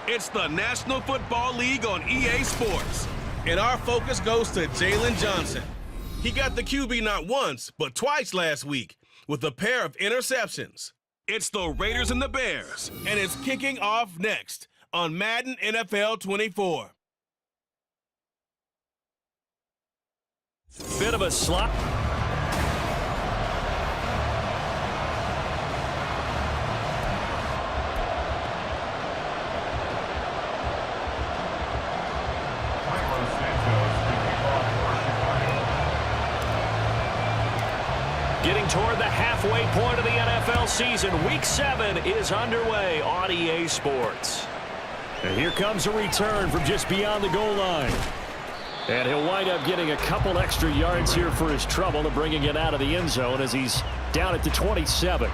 It's the National Football League on EA Sports. And our focus goes to Jalen Johnson. He got the QB not once, but twice last week with a pair of interceptions. It's the Raiders and the Bears, and it's kicking off next on Madden NFL 24. Bit of a slot. Getting toward the halfway point of the NFL season. Week 7 is underway on EA Sports. And here comes a return from just beyond the goal line. And he'll wind up getting a couple extra yards here for his trouble and bringing it out of the end zone as he's down at the 27.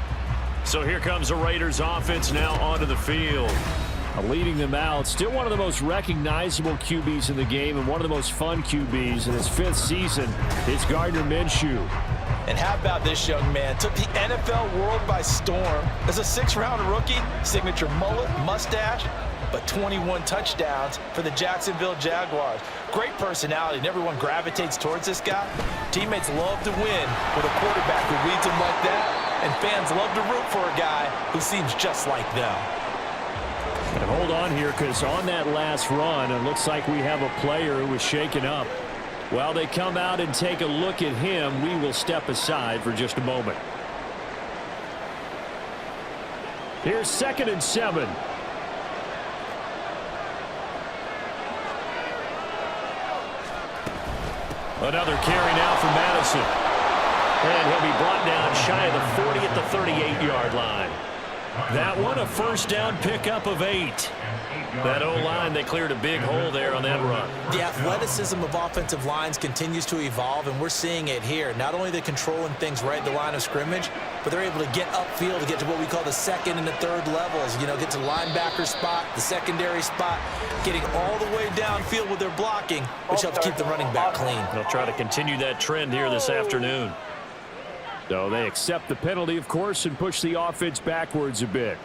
So here comes the Raiders offense now onto the field. Leading them out, still one of the most recognizable QBs in the game and one of the most fun QBs in his 5th season is Gardner Minshew. And how about this young man? Took the NFL world by storm as a 6th-round rookie, signature mullet, mustache, but 21 touchdowns for the Jacksonville Jaguars. Great personality, and everyone gravitates towards this guy. Teammates love to win with a quarterback who leads them like that, and fans love to root for a guy who seems just like them. And hold on here, because on that last run, it looks like we have a player who was shaken up. While they come out and take a look at him, we will step aside for just a moment. Here's 2nd and 7. Another carry now for Madison. And he'll be brought down shy of the 40 at the 38-yard line. That one, a first down pickup of 8. That O-line, they cleared a big hole there on that run. The athleticism of offensive lines continues to evolve, and we're seeing it here. Not only are they controlling things right at the line of scrimmage, but they're able to get upfield to get to what we call the 2nd and the 3rd levels. You know, get to the linebacker spot, the secondary spot, getting all the way downfield with their blocking, which helps keep the running back clean. They'll try to continue that trend here this afternoon. So they accept the penalty, of course, and push the offense backwards a bit.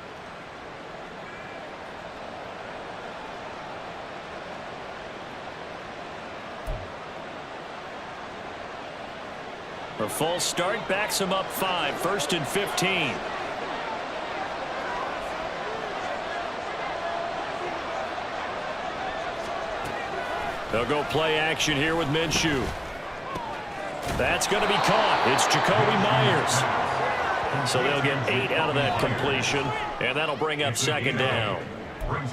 A false start backs them up 5, 1st and 15. They'll go play action here with Minshew. That's going to be caught. It's Jacoby Myers. So they'll get 8 out of that completion, and that'll bring up 2nd down.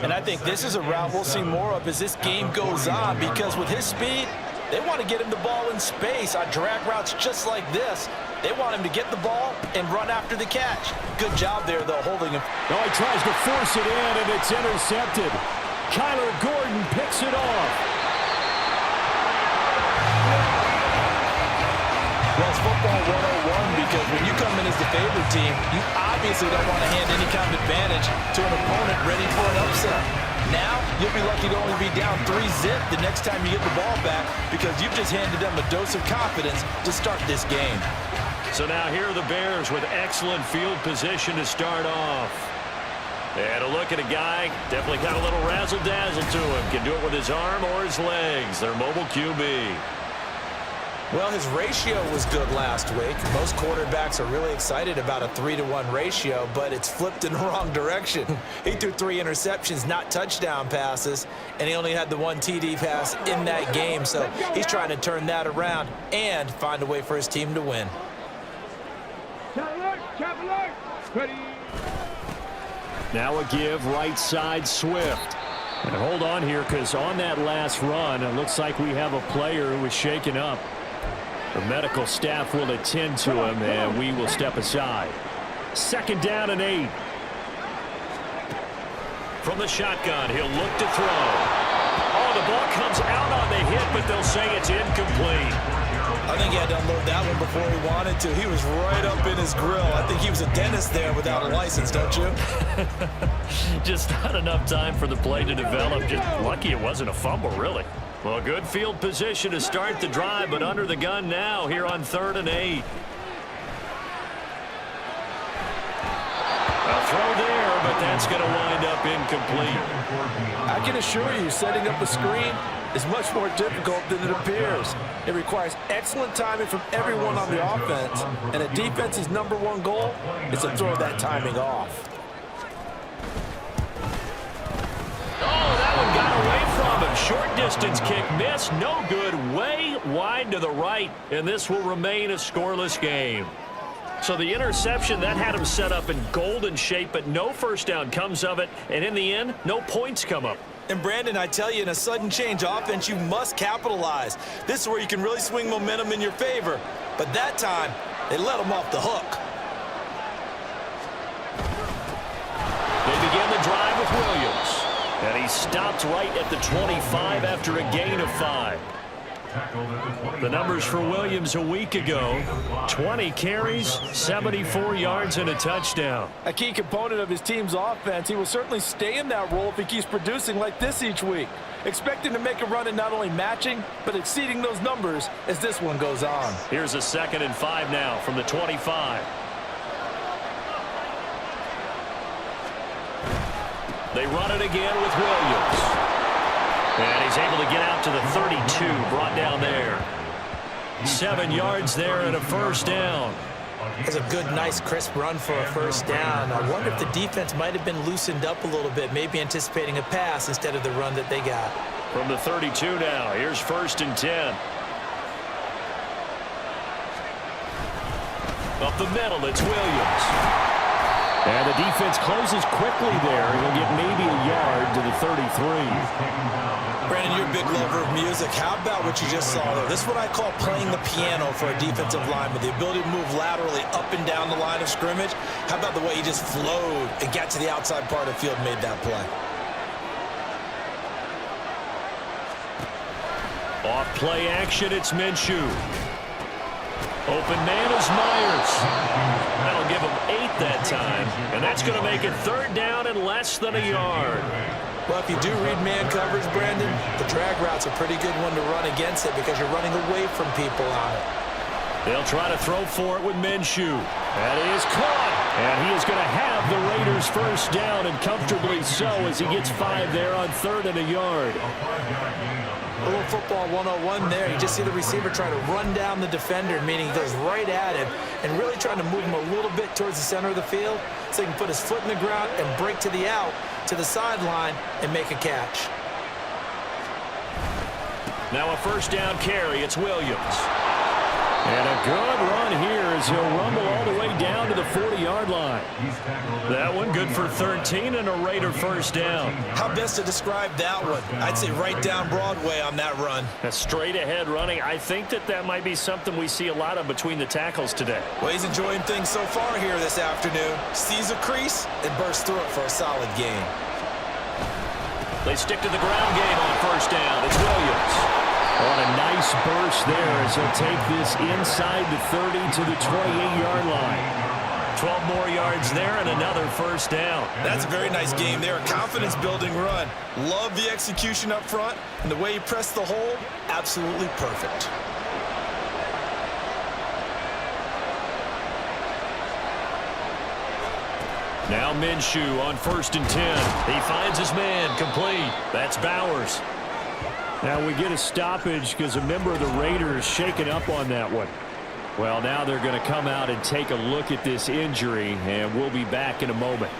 And I think this is a route we'll see more of as this game goes on, because with his speed, they want to get him the ball in space on drag routes just like this. They want him to get the ball and run after the catch. Good job there, though, holding him. Oh, he tries to force it in, and it's intercepted. Kyler Gordon picks it off. Well, it's football 101, because when you come in as the favorite team, you obviously don't want to hand any kind of advantage to an opponent ready for an upset. Now, you'll be lucky to only be down 3-zip the next time you get the ball back, because you've just handed them a dose of confidence to start this game. So now here are the Bears with excellent field position to start off. And a look at a guy, definitely got a little razzle-dazzle to him. Can do it with his arm or his legs. Their mobile QB. Well, his ratio was good last week. Most quarterbacks are really excited about a 3-to-1 ratio, but it's flipped in the wrong direction. He threw 3 interceptions, not touchdown passes, and he only had the 1 TD pass in that game. So he's trying to turn that around and find a way for his team to win. Now a give right side Swift. And hold on here, because on that last run, it looks like we have a player who was shaken up. The medical staff will attend to him, and we will step aside. 2nd down and 8. From the shotgun, he'll look to throw. Oh, the ball comes out on the hit, but they'll say it's incomplete. I think he had to unload that one before he wanted to. He was right up in his grill. I think he was a dentist there without a license, don't you? Just not enough time for the play to develop. Just lucky it wasn't a fumble, really. Well, good field position to start the drive, but under the gun now here on 3rd and 8. A throw there, but that's going to wind up incomplete. I can assure you, setting up a screen is much more difficult than it appears. It requires excellent timing from everyone on the offense, and a defense's #1 goal is to throw that timing off. Oh, that one got away from him. Short distance kick missed. No good. Way wide to the right, and this will remain a scoreless game. So the interception, that had him set up in golden shape, but no first down comes of it, and in the end, no points come up. And Brandon, I tell you, in a sudden change offense, you must capitalize. This is where you can really swing momentum in your favor. But that time, they let him off the hook. They begin the drive with Williams. And he stopped right at the 25 after a gain of 5. The numbers for Williams a week ago: 20 carries, 74 yards, and a touchdown. A key component of his team's offense. He will certainly stay in that role if he keeps producing like this each week. Expect him to make a run at not only matching, but exceeding those numbers as this one goes on. Here's a 2nd and 5 now from the 25. They run it again with Williams. And he's able to get out to the 32, brought down there. 7 yards there and a first down. It's a good, nice, crisp run for a first down. I wonder if the defense might have been loosened up a little bit, maybe anticipating a pass instead of the run that they got. From the 32 now, here's 1st and 10. Up the middle, it's Williams. And the defense closes quickly there. He'll get maybe a yard to the 33. Brandon, you're a big lover of music. How about what you just saw there? This is what I call playing the piano for a defensive lineman. The ability to move laterally up and down the line of scrimmage. How about the way he just flowed and got to the outside part of the field and made that play? Off play action, it's Minshew. Open man is Myers. That'll give him 8 that time. And that's going to make it 3rd down and less than a yard. Well, if you do read man coverage, Brandon, the drag route's a pretty good one to run against it because you're running away from people on it. They'll try to throw for it with Minshew. That is caught. And he is going to have the Raiders first down, and comfortably so, as he gets 5 there on 3rd and a yard. A little football 101 there. You just see the receiver trying to run down the defender, meaning he goes right at him and really trying to move him a little bit towards the center of the field so he can put his foot in the ground and break to the out, to the sideline, and make a catch. Now a first down carry. It's Williams. And a good run here as he'll rumble all the way down to the 40-yard line. That one good for 13 and a Raider first down. How best to describe that one? I'd say right down Broadway on that run. A straight ahead running. I think that might be something we see a lot of between the tackles today. Well, he's enjoying things so far here this afternoon. Sees a crease and bursts through it for a solid gain. They stick to the ground game on first down. It's Williams. On a nice burst there as he'll take this inside the 30 to the 28-yard line. 12 more yards there and another first down. That's a very nice game there. A confidence-building run. Love the execution up front, and the way he pressed the hole, absolutely perfect. Now Minshew on 1st and 10. He finds his man, complete. That's Bowers. Now we get a stoppage because a member of the Raiders shaken up on that one. Well, now they're going to come out and take a look at this injury, and we'll be back in a moment.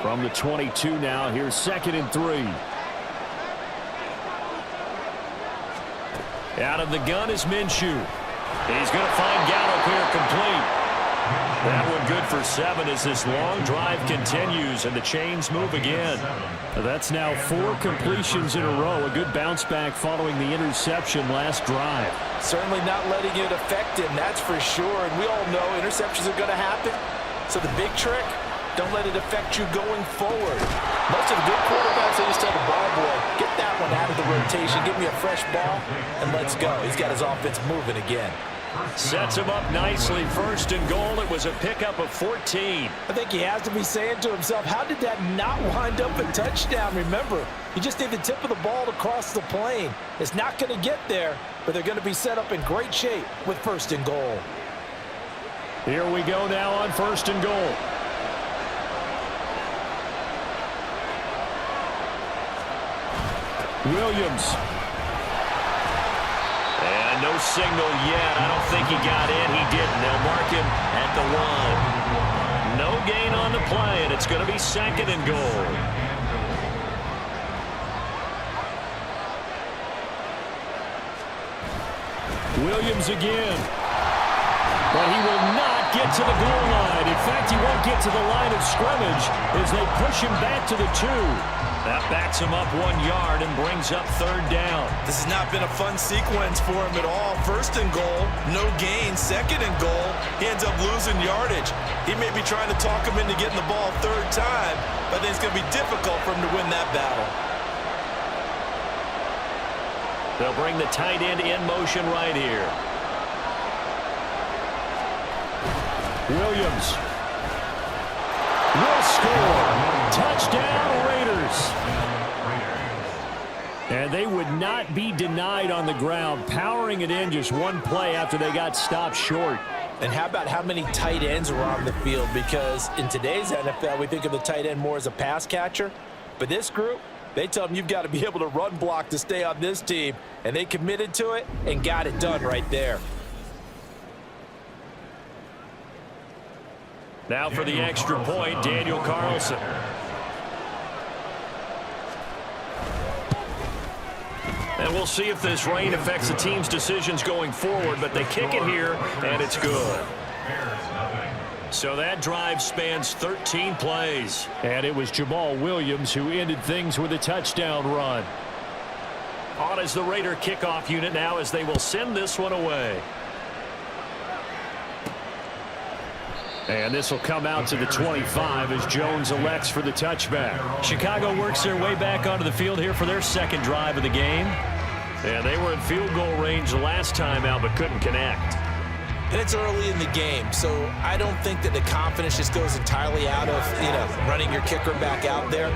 From the 22 now, here's 2nd and 3. Out of the gun is Minshew. He's going to find Gallup here, complete. That one good for 7 as this long drive continues and the chains move again. That's now 4 completions in a row. A good bounce back following the interception last drive. Certainly not letting it affect him, that's for sure. And we all know interceptions are going to happen. So the big trick, don't let it affect you going forward. Most of the good quarterbacks, they just tell the ball boy, get that one out of the rotation, give me a fresh ball, and let's go. He's got his offense moving again. Sets him up nicely. First and goal. It was a pickup of 14. I think he has to be saying to himself, how did that not wind up a touchdown? Remember, you just need the tip of the ball to cross the plane. It's not going to get there, but they're going to be set up in great shape with first and goal. Here we go now on first and goal. Williams. And no signal yet. I don't think he got in. He didn't. They'll mark him at the 1. No gain on the play, and it's going to be second and goal. Williams again. But he will not get to the goal line. In fact, he won't get to the line of scrimmage as they push him back to the 2. That backs him up 1 yard and brings up third down. This has not been a fun sequence for him at all. First and goal, no gain. Second and goal, he ends up losing yardage. He may be trying to talk him into getting the ball third time, but I think it's going to be difficult for him to win that battle. They'll bring the tight end in motion right here. Williams will score. Touchdown, Raiders. And they would not be denied on the ground, powering it in just one play after they got stopped short. And how about how many tight ends were on the field? Because in today's NFL, we think of the tight end more as a pass catcher. But this group, they tell them you've got to be able to run block to stay on this team. And they committed to it and got it done right there. Now for the extra point, Daniel Carlson. And we'll see if this rain affects the team's decisions going forward, but they kick it here, and it's good. So that drive spans 13 plays. And it was Jamal Williams who ended things with a touchdown run. On is the Raider kickoff unit now as they will send this one away. And this will come out to the 25 as Jones elects for the touchback. Chicago works their way back onto the field here for their second drive of the game. And they were in field goal range last time out but couldn't connect. And it's early in the game, so I don't think that the confidence just goes entirely out of, running your kicker back out there.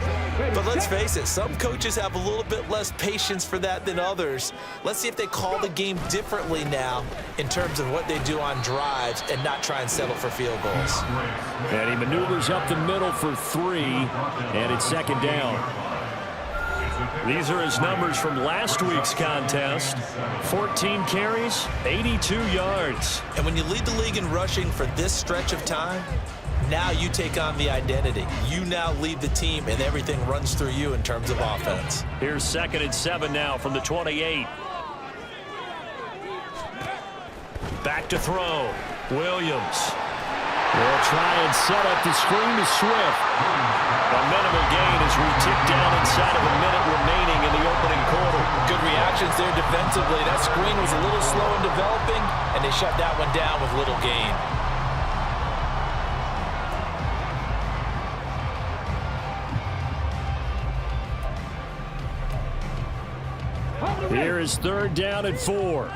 But let's face it, some coaches have a little bit less patience for that than others. Let's see if they call the game differently now in terms of what they do on drives and not try and settle for field goals. And he maneuvers up the middle for 3, and it's second down. These are his numbers from last week's contest. 14 carries, 82 yards. And when you lead the league in rushing for this stretch of time, now you take on the identity. You now lead the team, and everything runs through you in terms of offense. Here's 2nd and 7 now from the 28. Back to throw. Williams. They'll try and set up the screen to Swift. A minimal gain as we tick down inside of a minute remaining in the opening quarter. Good reactions there defensively. That screen was a little slow in developing, and they shut that one down with little gain. Here is 3rd down and 4.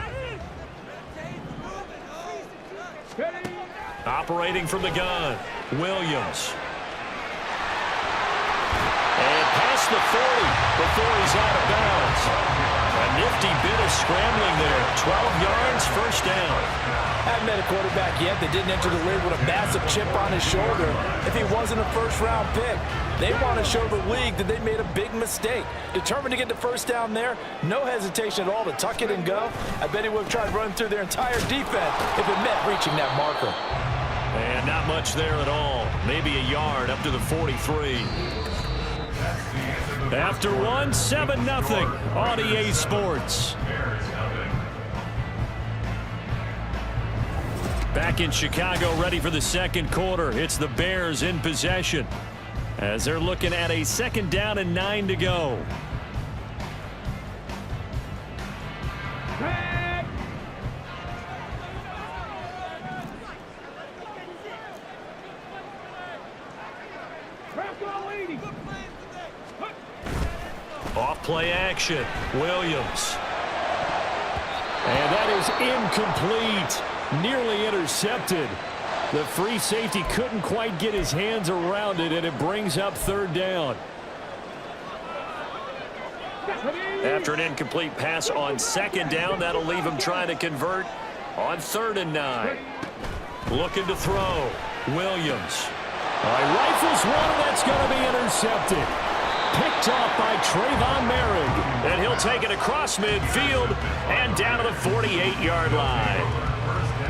Operating from the gun, Williams. And past the 40 before he's out of bounds. A nifty bit of scrambling there. 12 yards, first down. Haven't met a quarterback yet that didn't enter the league with a massive chip on his shoulder if he wasn't a first-round pick. They want to show the league that they made a big mistake. Determined to get the first down there, no hesitation at all to tuck it and go. I bet he would have tried running through their entire defense if it meant reaching that marker. And not much there at all. Maybe a yard up to the 43. After 1, 7-0 on EA Sports. Back in Chicago, ready for the second quarter. It's the Bears in possession as they're looking at a 2nd down and 9 to go. Off play action, Williams. And that is incomplete. Nearly intercepted. The free safety couldn't quite get his hands around it, and it brings up third down. After an incomplete pass on second down, that'll leave him trying to convert on 3rd and 9. Looking to throw. Williams. Rifles one, and that's going to be intercepted. Picked off by Trayvon Merrick. And he'll take it across midfield and down to the 48-yard line.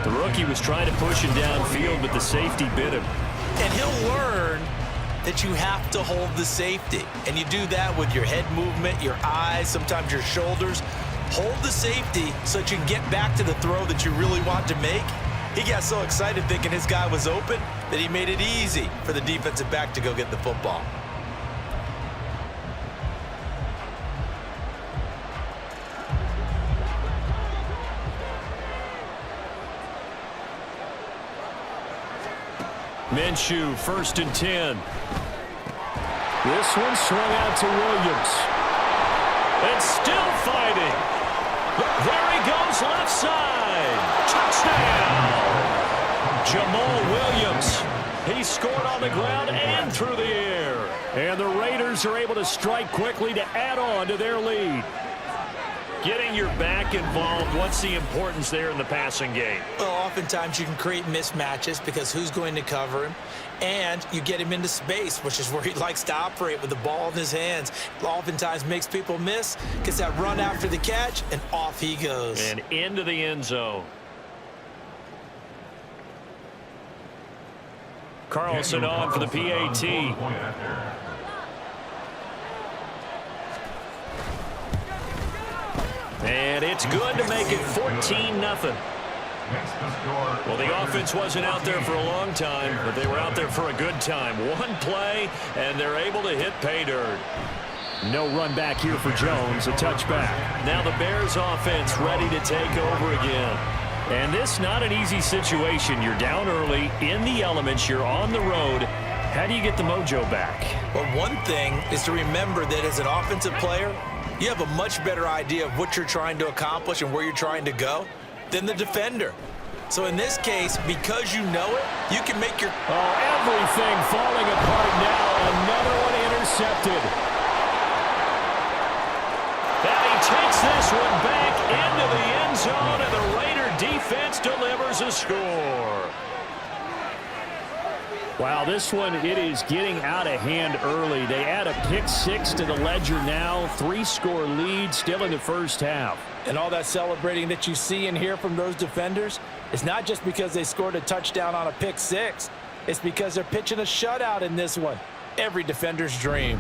The rookie was trying to push him downfield, but the safety bit him. And he'll learn that you have to hold the safety. And you do that with your head movement, your eyes, sometimes your shoulders. Hold the safety so that you can get back to the throw that you really want to make. He got so excited thinking his guy was open that he made it easy for the defensive back to go get the football. Minshew, 1st and 10. This one swung out to Williams. And still fighting. There he goes, left side. Touchdown. Jamal Williams. He scored on the ground and through the air. And the Raiders are able to strike quickly to add on to their lead. Getting your back involved, what's the importance there in the passing game? Well, oftentimes you can create mismatches because who's going to cover him? And you get him into space, which is where he likes to operate with the ball in his hands. Oftentimes makes people miss, gets that run after the catch, and off he goes. And into the end zone. Carlson on for the PAT. And it's good to make it 14-0. Well, the offense wasn't out there for a long time, but they were out there for a good time. One play, and they're able to hit pay dirt. No run back here for Jones, a touchback. Now the Bears offense ready to take over again. And this not an easy situation. You're down early, in the elements, you're on the road. How do you get the mojo back? Well, one thing is to remember that as an offensive player, you have a much better idea of what you're trying to accomplish and where you're trying to go than the defender. So in this case, because you know it, you can make your... Oh, everything falling apart now. Another one intercepted. And he takes this one back into the end zone, and the Raider defense delivers a score. Wow, this one, it is getting out of hand early. They add a pick 6 to the ledger now. 3-score lead still in the first half. And all that celebrating that you see and hear from those defenders is not just because they scored a touchdown on a pick 6. It's because they're pitching a shutout in this one. Every defender's dream.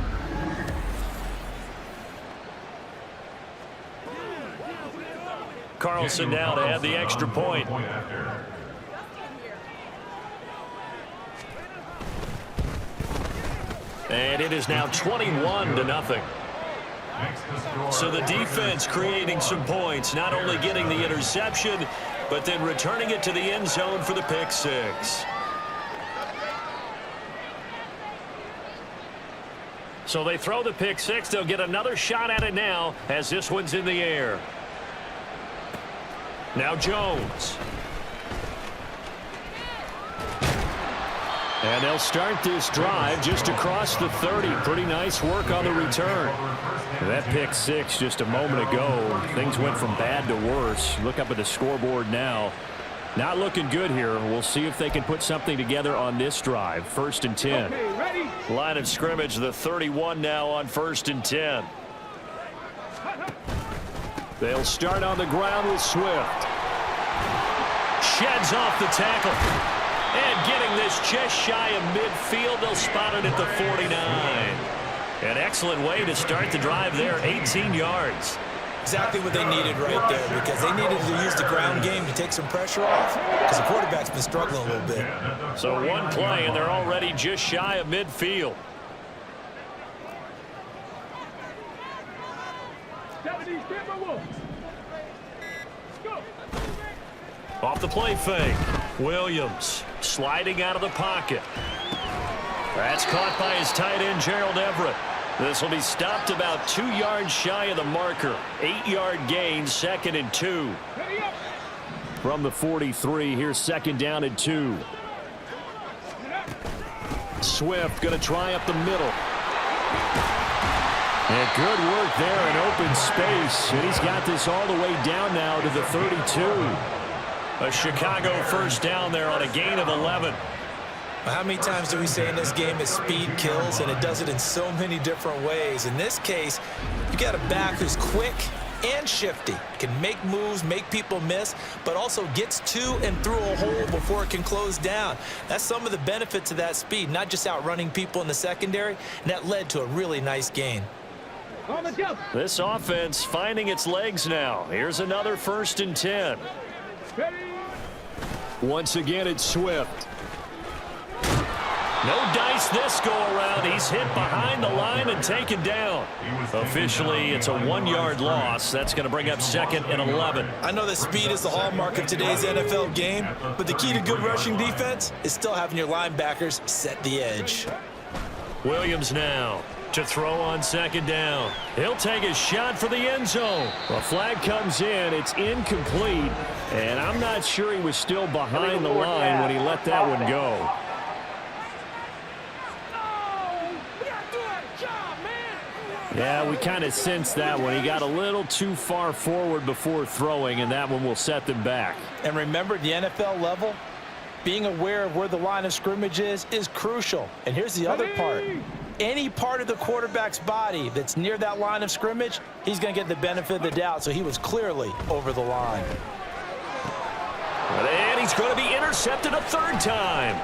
Carlson now to add the extra point. And it is now 21-0. So the defense creating some points, not only getting the interception, but then returning it to the end zone for the pick 6. So they throw the pick 6. They'll get another shot at it now as this one's in the air. Now Jones. And they'll start this drive just across the 30. Pretty nice work on the return. That pick 6 just a moment ago. Things went from bad to worse. Look up at the scoreboard now. Not looking good here. We'll see if they can put something together on this drive. 1st and 10. Okay, ready? Line of scrimmage, the 31 now on 1st and 10. They'll start on the ground with Swift. Sheds off the tackle. And getting this just shy of midfield, they'll spot it at the 49. An excellent way to start the drive there, 18 yards. Exactly what they needed right there, because they needed to use the ground game to take some pressure off, because the quarterback's been struggling a little bit. So one play, and they're already just shy of midfield. Off the play fake. Williams sliding out of the pocket. That's caught by his tight end, Gerald Everett. This will be stopped about 2 yards shy of the marker. 8-yard gain, 2nd and 2. From the 43, here's 2nd down and 2. Swift going to try up the middle. And good work there in open space. And he's got this all the way down now to the 32. A Chicago first down there on a gain of 11. How many times do we say in this game that speed kills, and it does it in so many different ways? In this case, you got a back who's quick and shifty, can make moves, make people miss, but also gets to and through a hole before it can close down. That's some of the benefits of that speed, not just outrunning people in the secondary, and that led to a really nice gain. This offense finding its legs now. Here's another 1st and 10. Once again, it's Swift. No dice this go-around. He's hit behind the line and taken down. Officially, it's a 1-yard loss. That's going to bring up 2nd and 11. I know that speed is the hallmark of today's NFL game, but the key to good rushing defense is still having your linebackers set the edge. Williams now to throw on 2nd down. He'll take a shot for the end zone. A flag comes in. It's incomplete, and I'm not sure he was still behind the line when he let that one go. Yeah, we kind of sensed that one. He got a little too far forward before throwing, and that one will set them back. And remember, the NFL level, being aware of where the line of scrimmage is crucial. And here's the other part. Any part of the quarterback's body that's near that line of scrimmage, he's going to get the benefit of the doubt. So he was clearly over the line. And he's going to be intercepted a 3rd time.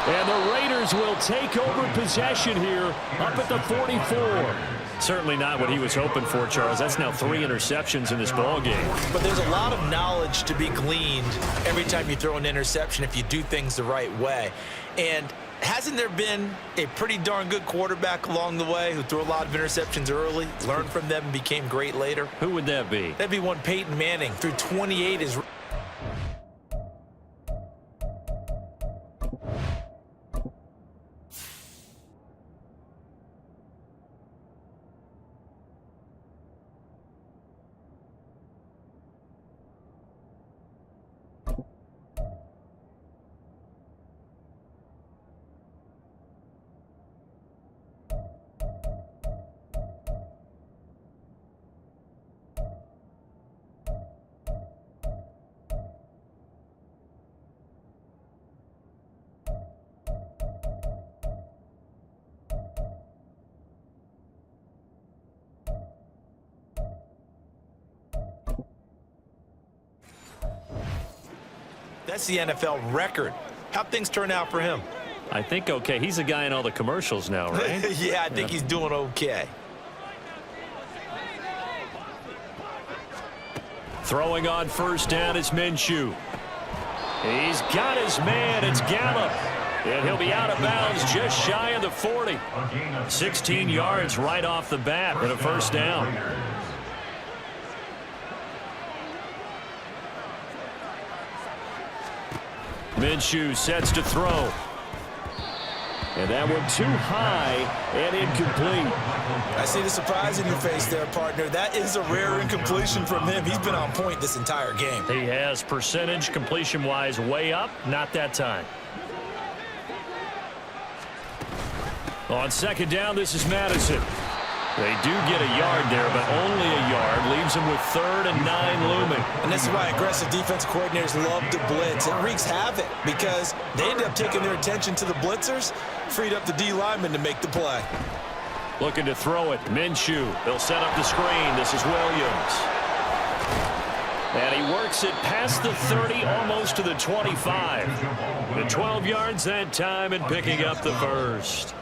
And the Raiders will take over possession here up at the 44. Certainly not what he was hoping for, Charles. That's now 3 interceptions in this ball game. But there's a lot of knowledge to be gleaned every time you throw an interception if you do things the right way. And hasn't there been a pretty darn good quarterback along the way who threw a lot of interceptions early, learned from them, and became great later? Who would that be? That'd be one Peyton Manning. Threw 28 as... That's the NFL record. How'd things turn out for him? I think okay. He's a guy in all the commercials now, right? Yeah, I think he's doing okay. Throwing on 1st down is Minshew. He's got his man. It's Gallup. And he'll be out of bounds just shy of the 40. 16 yards right off the bat and a 1st down. Minshew sets to throw. And that one too high and incomplete. I see the surprise in your face there, partner. That is a rare incompletion from him. He's been on point this entire game. He has percentage completion-wise way up. Not that time. On 2nd down, this is Madison. They do get a yard there, but only a yard. Leaves them with 3rd and 9 looming. And this is why aggressive defensive coordinators love to blitz. It wreaks havoc because they end up taking their attention to the blitzers, freed up the D lineman to make the play. Looking to throw it. Minshew. They'll set up the screen. This is Williams. And he works it past the 30, almost to the 25. The 12 yards that time and picking up the 1st.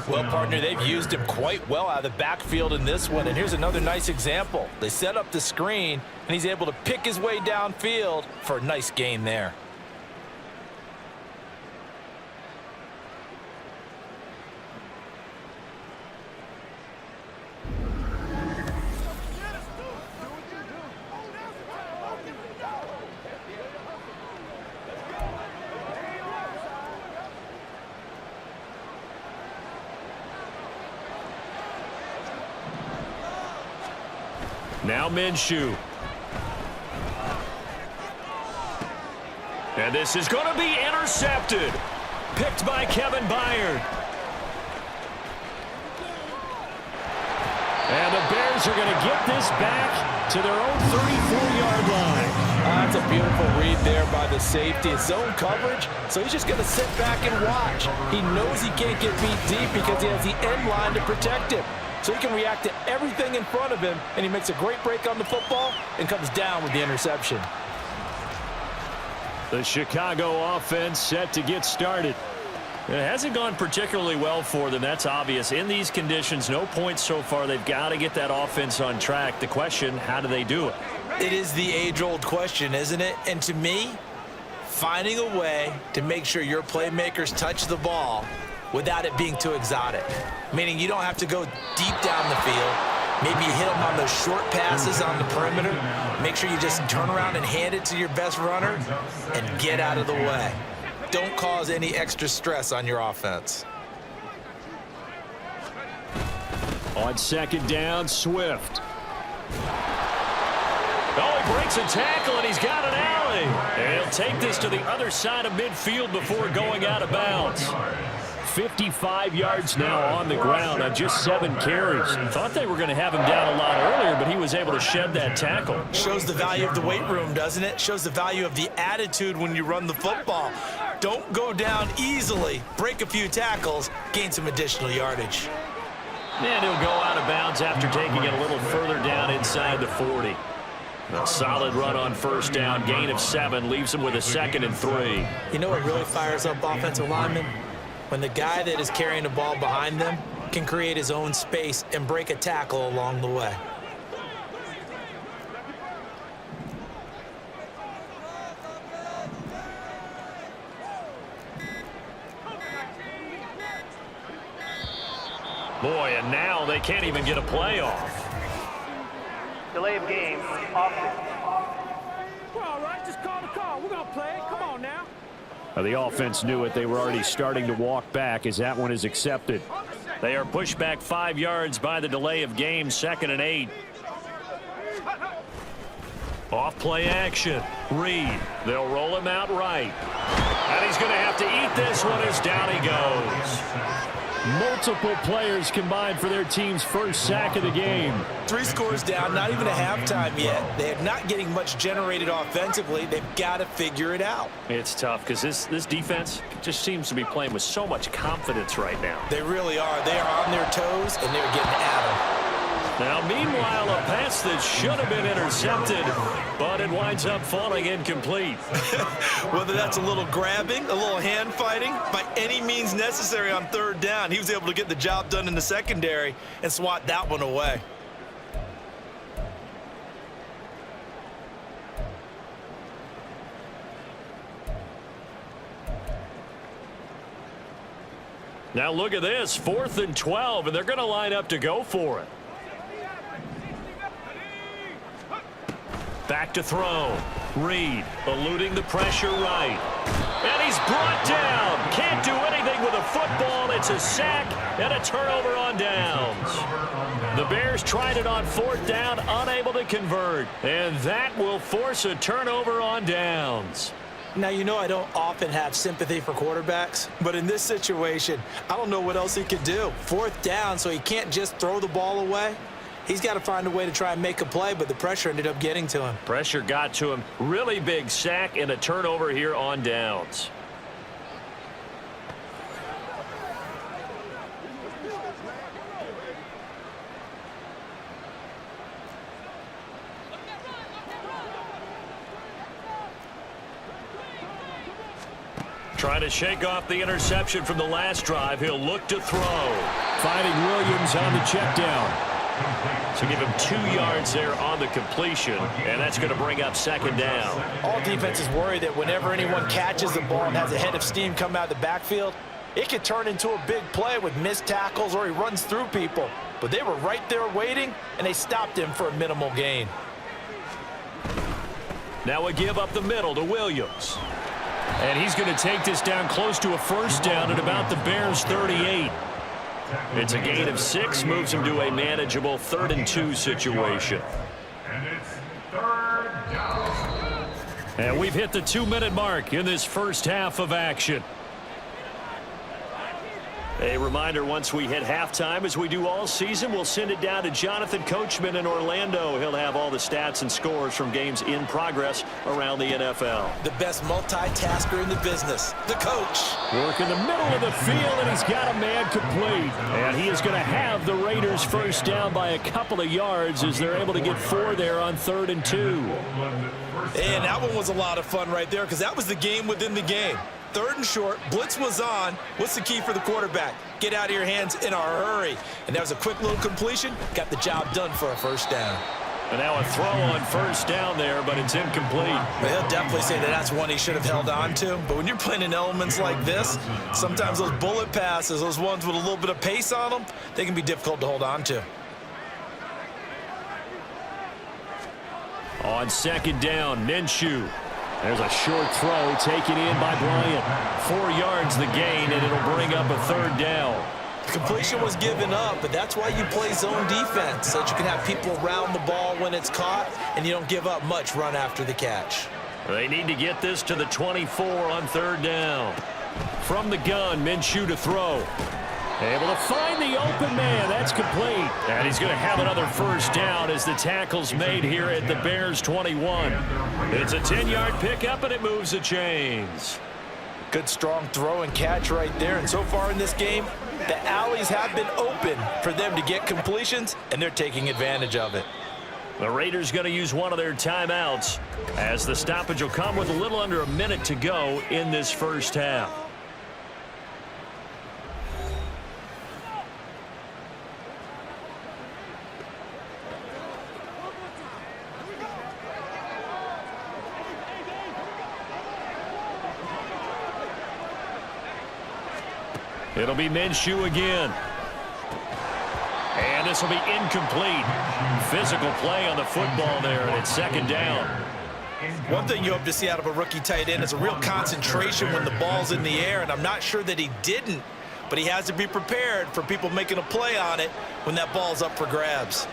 Well, partner, they've used him quite well out of the backfield in this one. And here's another nice example. They set up the screen, and he's able to pick his way downfield for a nice gain there. Now Minshew. And this is going to be intercepted. Picked by Kevin Byard. And the Bears are going to get this back to their own 34-yard line. That's a beautiful read there by the safety. It's zone coverage, so he's just going to sit back and watch. He knows he can't get beat deep because he has the end line to protect him. So he can react to everything in front of him, and he makes a great break on the football and comes down with the interception. The Chicago offense set to get started. It hasn't gone particularly well for them. That's obvious. In these conditions, no points so far. They've got to get that offense on track. The question, how do they do it? It is the age-old question, isn't it? And to me, finding a way to make sure your playmakers touch the ball without it being too exotic. Meaning you don't have to go deep down the field. Maybe you hit them on those short passes on the perimeter. Make sure you just turn around and hand it to your best runner and get out of the way. Don't cause any extra stress on your offense. On second down, Swift. Oh, he breaks a tackle, and he's got an alley. And he'll take this to the other side of midfield before going out of bounds. 55 yards now on the ground on just 7 carries. Thought they were going to have him down a lot earlier, but he was able to shed that tackle. Shows the value of the weight room, doesn't it? Shows the value of the attitude when you run the football. Don't go down easily. Break a few tackles, gain some additional yardage. And he'll go out of bounds after taking it a little further down inside the 40. A solid run on first down. Gain of 7 leaves him with a 2nd and 3. You know what really fires up offensive linemen? When the guy that is carrying the ball behind them can create his own space and break a tackle along the way. Boy, and now they can't even get a play off. Delay of game, offense. We're all right. Just call the call. We're going to play. Come on now. The offense knew it. They were already starting to walk back as that one is accepted. They are pushed back 5 yards by the delay of game, 2nd and 8. Off play action. Reed. They'll roll him out right. And he's going to have to eat this one as down he goes. Multiple players combined for their team's first sack of the game. 3 scores down, not even a halftime yet. They are not getting much generated offensively. They've got to figure it out. It's tough because this defense just seems to be playing with so much confidence right now. They really are. They are on their toes, and they're getting at them. Now, meanwhile, a pass that should have been intercepted, but it winds up falling incomplete. Whether that's a little grabbing, a little hand fighting, by any means necessary on 3rd down, he was able to get the job done in the secondary and swat that one away. Now look at this, 4th and 12, and they're going to line up to go for it. Back to throw. Reed eluding the pressure right. And he's brought down. Can't do anything with a football. It's a sack and a turnover on downs. The Bears tried it on 4th down, unable to convert. And that will force a turnover on downs. Now, you know I don't often have sympathy for quarterbacks, but in this situation, I don't know what else he could do. 4th down, so he can't just throw the ball away. He's got to find a way to try and make a play, but the pressure ended up getting to him. Pressure got to him. Really big sack and a turnover here on downs. Trying to shake off the interception from the last drive. He'll look to throw. Finding Williams on the check down. So give him 2 yards there on the completion, and that's going to bring up 2nd down. All defenses worry that whenever anyone catches the ball and has a head of steam come out of the backfield, it could turn into a big play with missed tackles or he runs through people. But they were right there waiting, and they stopped him for a minimal gain. Now a give up the middle to Williams. And he's going to take this down close to a 1st down at about the Bears' 38. It's a gain of 6, moves him to a manageable 3rd and 2 situation. And it's third down. And we've hit the 2-minute mark in this first half of action. A reminder, once we hit halftime, as we do all season, we'll send it down to Jonathan Coachman in Orlando. He'll have all the stats and scores from games in progress around the NFL. The best multitasker in the business, the coach. Work in the middle of the field, and he's got a man complete. And he is going to have the Raiders first down by a couple of yards as they're able to get 4 there on 3rd and 2. And that one was a lot of fun right there because that was the game within the game. 3rd and short, blitz was on. What's the key for the quarterback? Get out of your hands in a hurry. And that was a quick little completion. Got the job done for a first down. And now a throw on first down there, but it's incomplete. Well, he'll definitely say that that's one he should have held on to. But when you're playing in elements like this, sometimes those bullet passes, those ones with a little bit of pace on them, they can be difficult to hold on to. On 2nd down, Minshew. There's a short throw taken in by Bryant. 4 yards the gain, and it'll bring up a 3rd down. Completion was given up, but that's why you play zone defense, so that you can have people around the ball when it's caught, and you don't give up much run after the catch. They need to get this to the 24 on 3rd down. From the gun, Minshew to throw. Able to find the open man. That's complete. And he's going to have another first down as the tackle's made here at the Bears 21. It's a 10-yard pickup, and it moves the chains. Good, strong throw and catch right there. And so far in this game, the alleys have been open for them to get completions, and they're taking advantage of it. The Raiders going to use one of their timeouts as the stoppage will come with a little under a minute to go in this first half. It'll be Minshew again. And this will be incomplete. Physical play on the football there, and it's 2nd down. One thing you hope to see out of a rookie tight end is a real concentration when the ball's in the air, and I'm not sure that he didn't, but he has to be prepared for people making a play on it when that ball's up for grabs.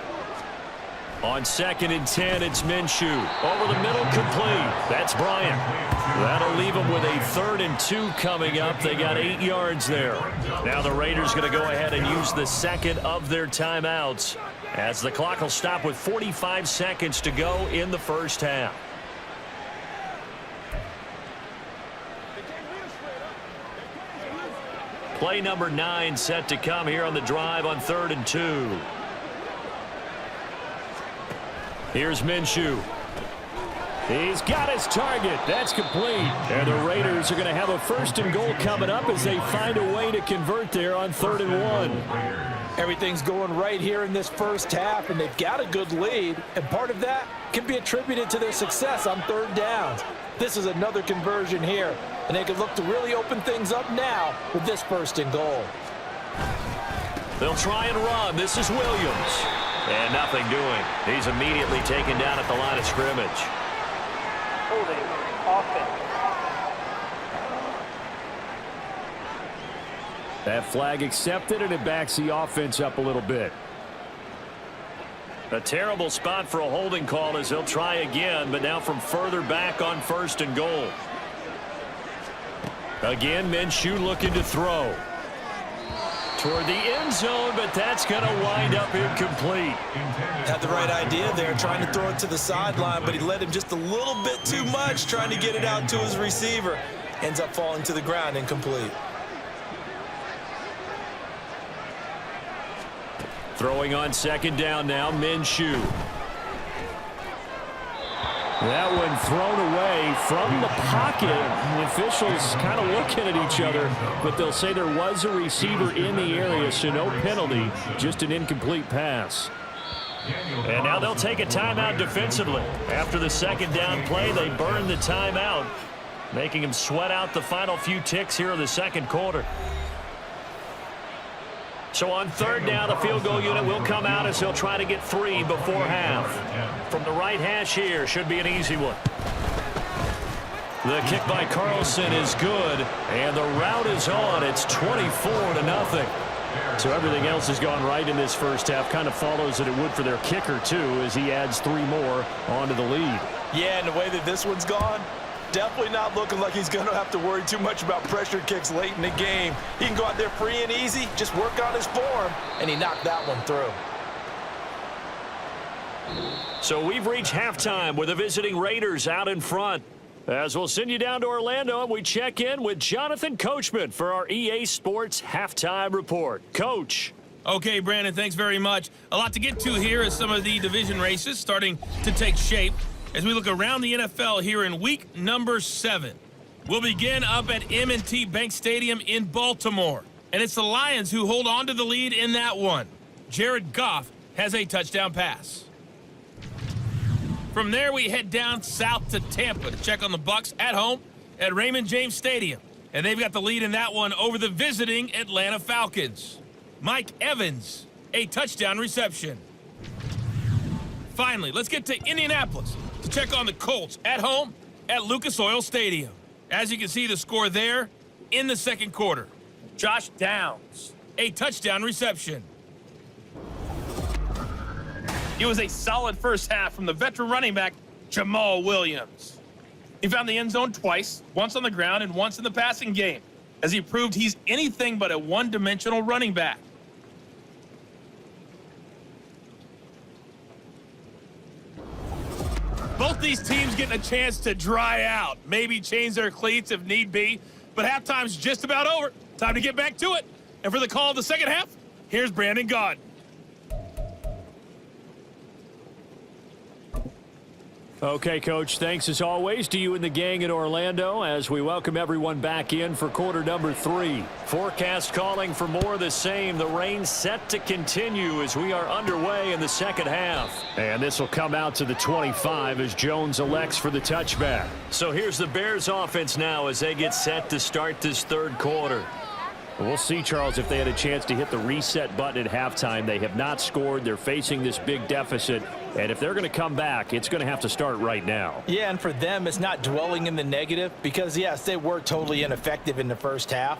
On 2nd and 10, it's Minshew. Over the middle, complete. That's Bryant. That'll leave them with a 3rd and 2 coming up. They got 8 yards there. Now the Raiders going to go ahead and use the 2nd of their timeouts as the clock will stop with 45 seconds to go in the first half. Play number 9 set to come here on the drive on 3rd and 2. Here's Minshew. He's got his target. That's complete. And the Raiders are going to have a 1st and goal coming up as they find a way to convert there on 3rd and 1. Everything's going right here in this first half, and they've got a good lead, and part of that can be attributed to their success on 3rd downs. This is another conversion here, and they can look to really open things up now with this 1st and goal. They'll try and run. This is Williams. And nothing doing. He's immediately taken down at the line of scrimmage. Holding offense. That flag accepted, and it backs the offense up a little bit. A terrible spot for a holding call as they'll try again, but now from further back on 1st and goal. Again, Minshew looking to throw. Toward the end zone, but that's going to wind up incomplete. Had the right idea there, trying to throw it to the sideline, but he led him just a little bit too much, trying to get it out to his receiver. Ends up falling to the ground, incomplete. Throwing on 2nd down now, Minshew. That one thrown away from the pocket. The officials kind of looking at each other, but they'll say there was a receiver in the area, so no penalty, just an incomplete pass. And now they'll take a timeout defensively. After the 2nd down play, they burn the timeout, making them sweat out the final few ticks here in the 2nd quarter. So on 3rd down, the field goal unit will come out as he'll try to get 3 before half. From the right hash here, should be an easy one. The kick by Carlson is good, and the route is on. It's 24-0. So everything else has gone right in this first half. Kind of follows that it would for their kicker, too, as he adds 3 more onto the lead. Yeah, and the way that this one's gone, definitely not looking like he's going to have to worry too much about pressure kicks late in the game. He can go out there free and easy, just work on his form, and he knocked that one through. So we've reached halftime with the visiting Raiders out in front. As we'll send you down to Orlando, and we check in with Jonathan Coachman for our EA Sports Halftime Report. Coach. Okay, Brandon, thanks very much. A lot to get to here as some of the division races starting to take shape as we look around the NFL here in week number 7. We'll begin up at M&T Bank Stadium in Baltimore. And it's the Lions who hold on to the lead in that one. Jared Goff has a touchdown pass. From there, we head down south to Tampa to check on the Bucs at home at Raymond James Stadium. And they've got the lead in that one over the visiting Atlanta Falcons. Mike Evans, a touchdown reception. Finally, let's get to Indianapolis to check on the Colts at home at Lucas Oil Stadium. As you can see, the score there in the second quarter. Josh Downs, a touchdown reception. It was a solid first half from the veteran running back, Jamal Williams. He found the end zone twice, once on the ground and once in the passing game, as he proved he's anything but a one-dimensional running back. Both these teams getting a chance to dry out, maybe change their cleats if need be, but halftime's just about over. Time to get back to it. And for the call of the second half, here's Brandon Gaudin. Okay, Coach, thanks as always to you and the gang in Orlando as we welcome everyone back in for quarter number 3. Forecast calling for more of the same. The rain set to continue as we are underway in the second half. And this will come out to the 25 as Jones elects for the touchback. So here's the Bears offense now as they get set to start this third quarter. We'll see, Charles, if they had a chance to hit the reset button at halftime. They have not scored. They're facing this big deficit. And if they're going to come back, it's going to have to start right now. Yeah, and for them, it's not dwelling in the negative because, yes, they were totally ineffective in the first half.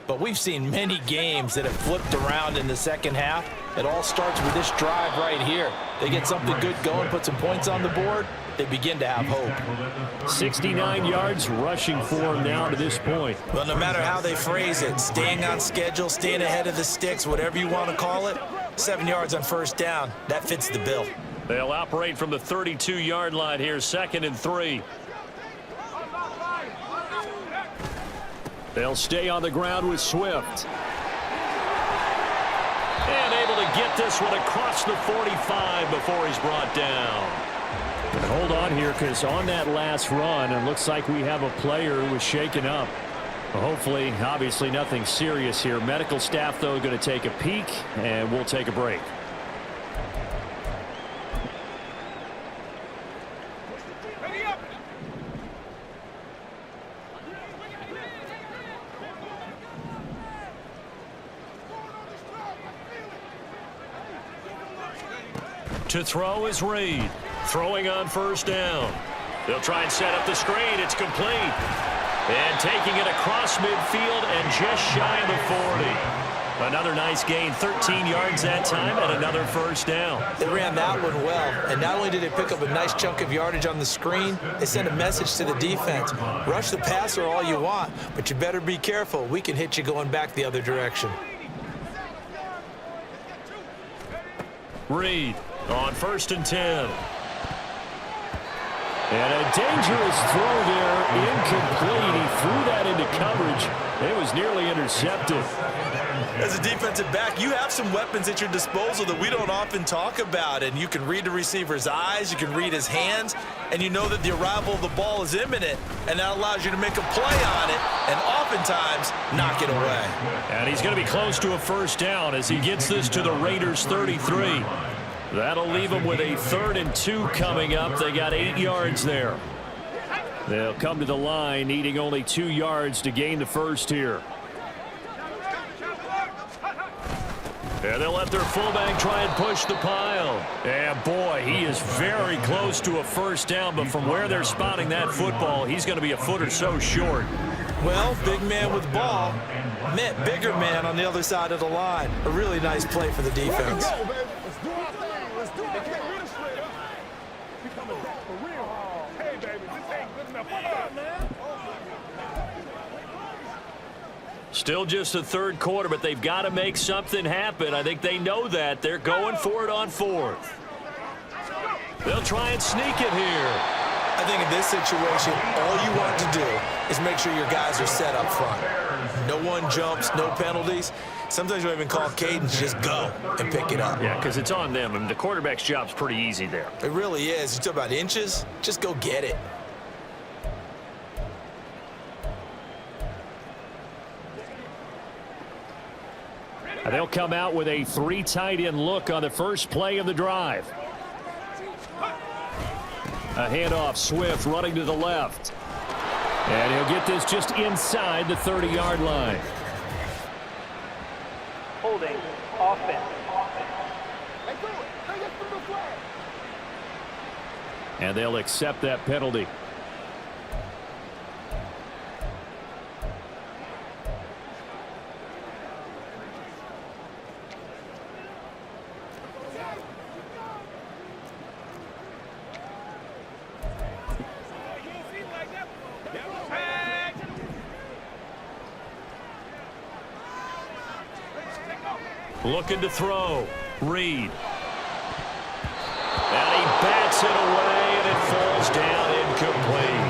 But we've seen many games that have flipped around in the second half. It all starts with this drive right here. They get something good going, put some points on the board, they begin to have hope. 69 yards rushing for them now to this point. Well, no matter how they phrase it, staying on schedule, staying ahead of the sticks, whatever you want to call it, 7 yards on first down, that fits the bill. They'll operate from the 32-yard line here, 2nd and 3. They'll stay on the ground with Swift. And able to get this one across the 45 before he's brought down. And hold on here, because on that last run, it looks like we have a player who was shaken up. Hopefully, obviously nothing serious here. Medical staff, though, going to take a peek, and we'll take a break. To throw is Reed. Throwing on first down. They'll try and set up the screen. It's complete. And taking it across midfield and just shy of the 40. Another nice gain, 13 yards that time, and another first down. They ran that one well, and not only did they pick up a nice chunk of yardage on the screen, they sent a message to the defense. Rush the passer all you want, but you better be careful. We can hit you going back the other direction. Reed on 1st and 10. And a dangerous throw there, incomplete. He threw that into coverage. It was nearly intercepted. As a defensive back, you have some weapons at your disposal that we don't often talk about, and you can read the receiver's eyes, you can read his hands, and you know that the arrival of the ball is imminent, and that allows you to make a play on it and oftentimes knock it away. And he's going to be close to a first down as he gets this to the Raiders' 33. That'll leave them with a 3rd and 2 coming up. They got 8 yards there. They'll come to the line needing only 2 yards to gain the first here. And they'll let their fullback try and push the pile. And boy, he is very close to a first down, but from where they're spotting that football, he's going to be a foot or so short. Well, big man with ball meant bigger man on the other side of the line. A really nice play for the defense. Let's do our thing. Let's do it. Get rid of Slater. We coming back for real. Hey, baby, this ain't good enough for us, man. Still just the third quarter, but they've got to make something happen. I think they know that. They're going for it on fourth. They'll try and sneak it here. I think in this situation, all you want to do is make sure your guys are set up front. No one jumps, no penalties. Sometimes you don't even call cadence, just go and pick it up. Yeah, because it's on them. I mean, the quarterback's job's pretty easy there. It really is. You talk about inches, just go get it. They'll come out with a 3 tight end look on the first play of the drive. A handoff, Swift running to the left. And he'll get this just inside the 30-yard line. Holding offense. And they'll accept that penalty. Looking to throw. Reed. And he bats it away, and it falls down incomplete.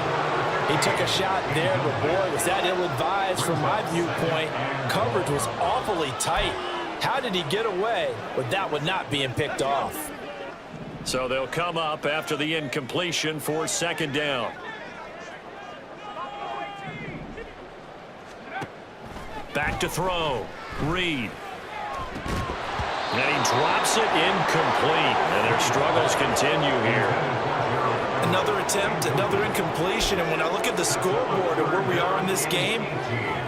He took a shot there, but boy, was that ill-advised from my viewpoint. Coverage was awfully tight. How did he get away with that one not being picked off? So they'll come up after the incompletion for second down. Back to throw. Reed. And he drops it incomplete. And their struggles continue here. Another attempt, another incompletion, and when I look at the scoreboard and where we are in this game,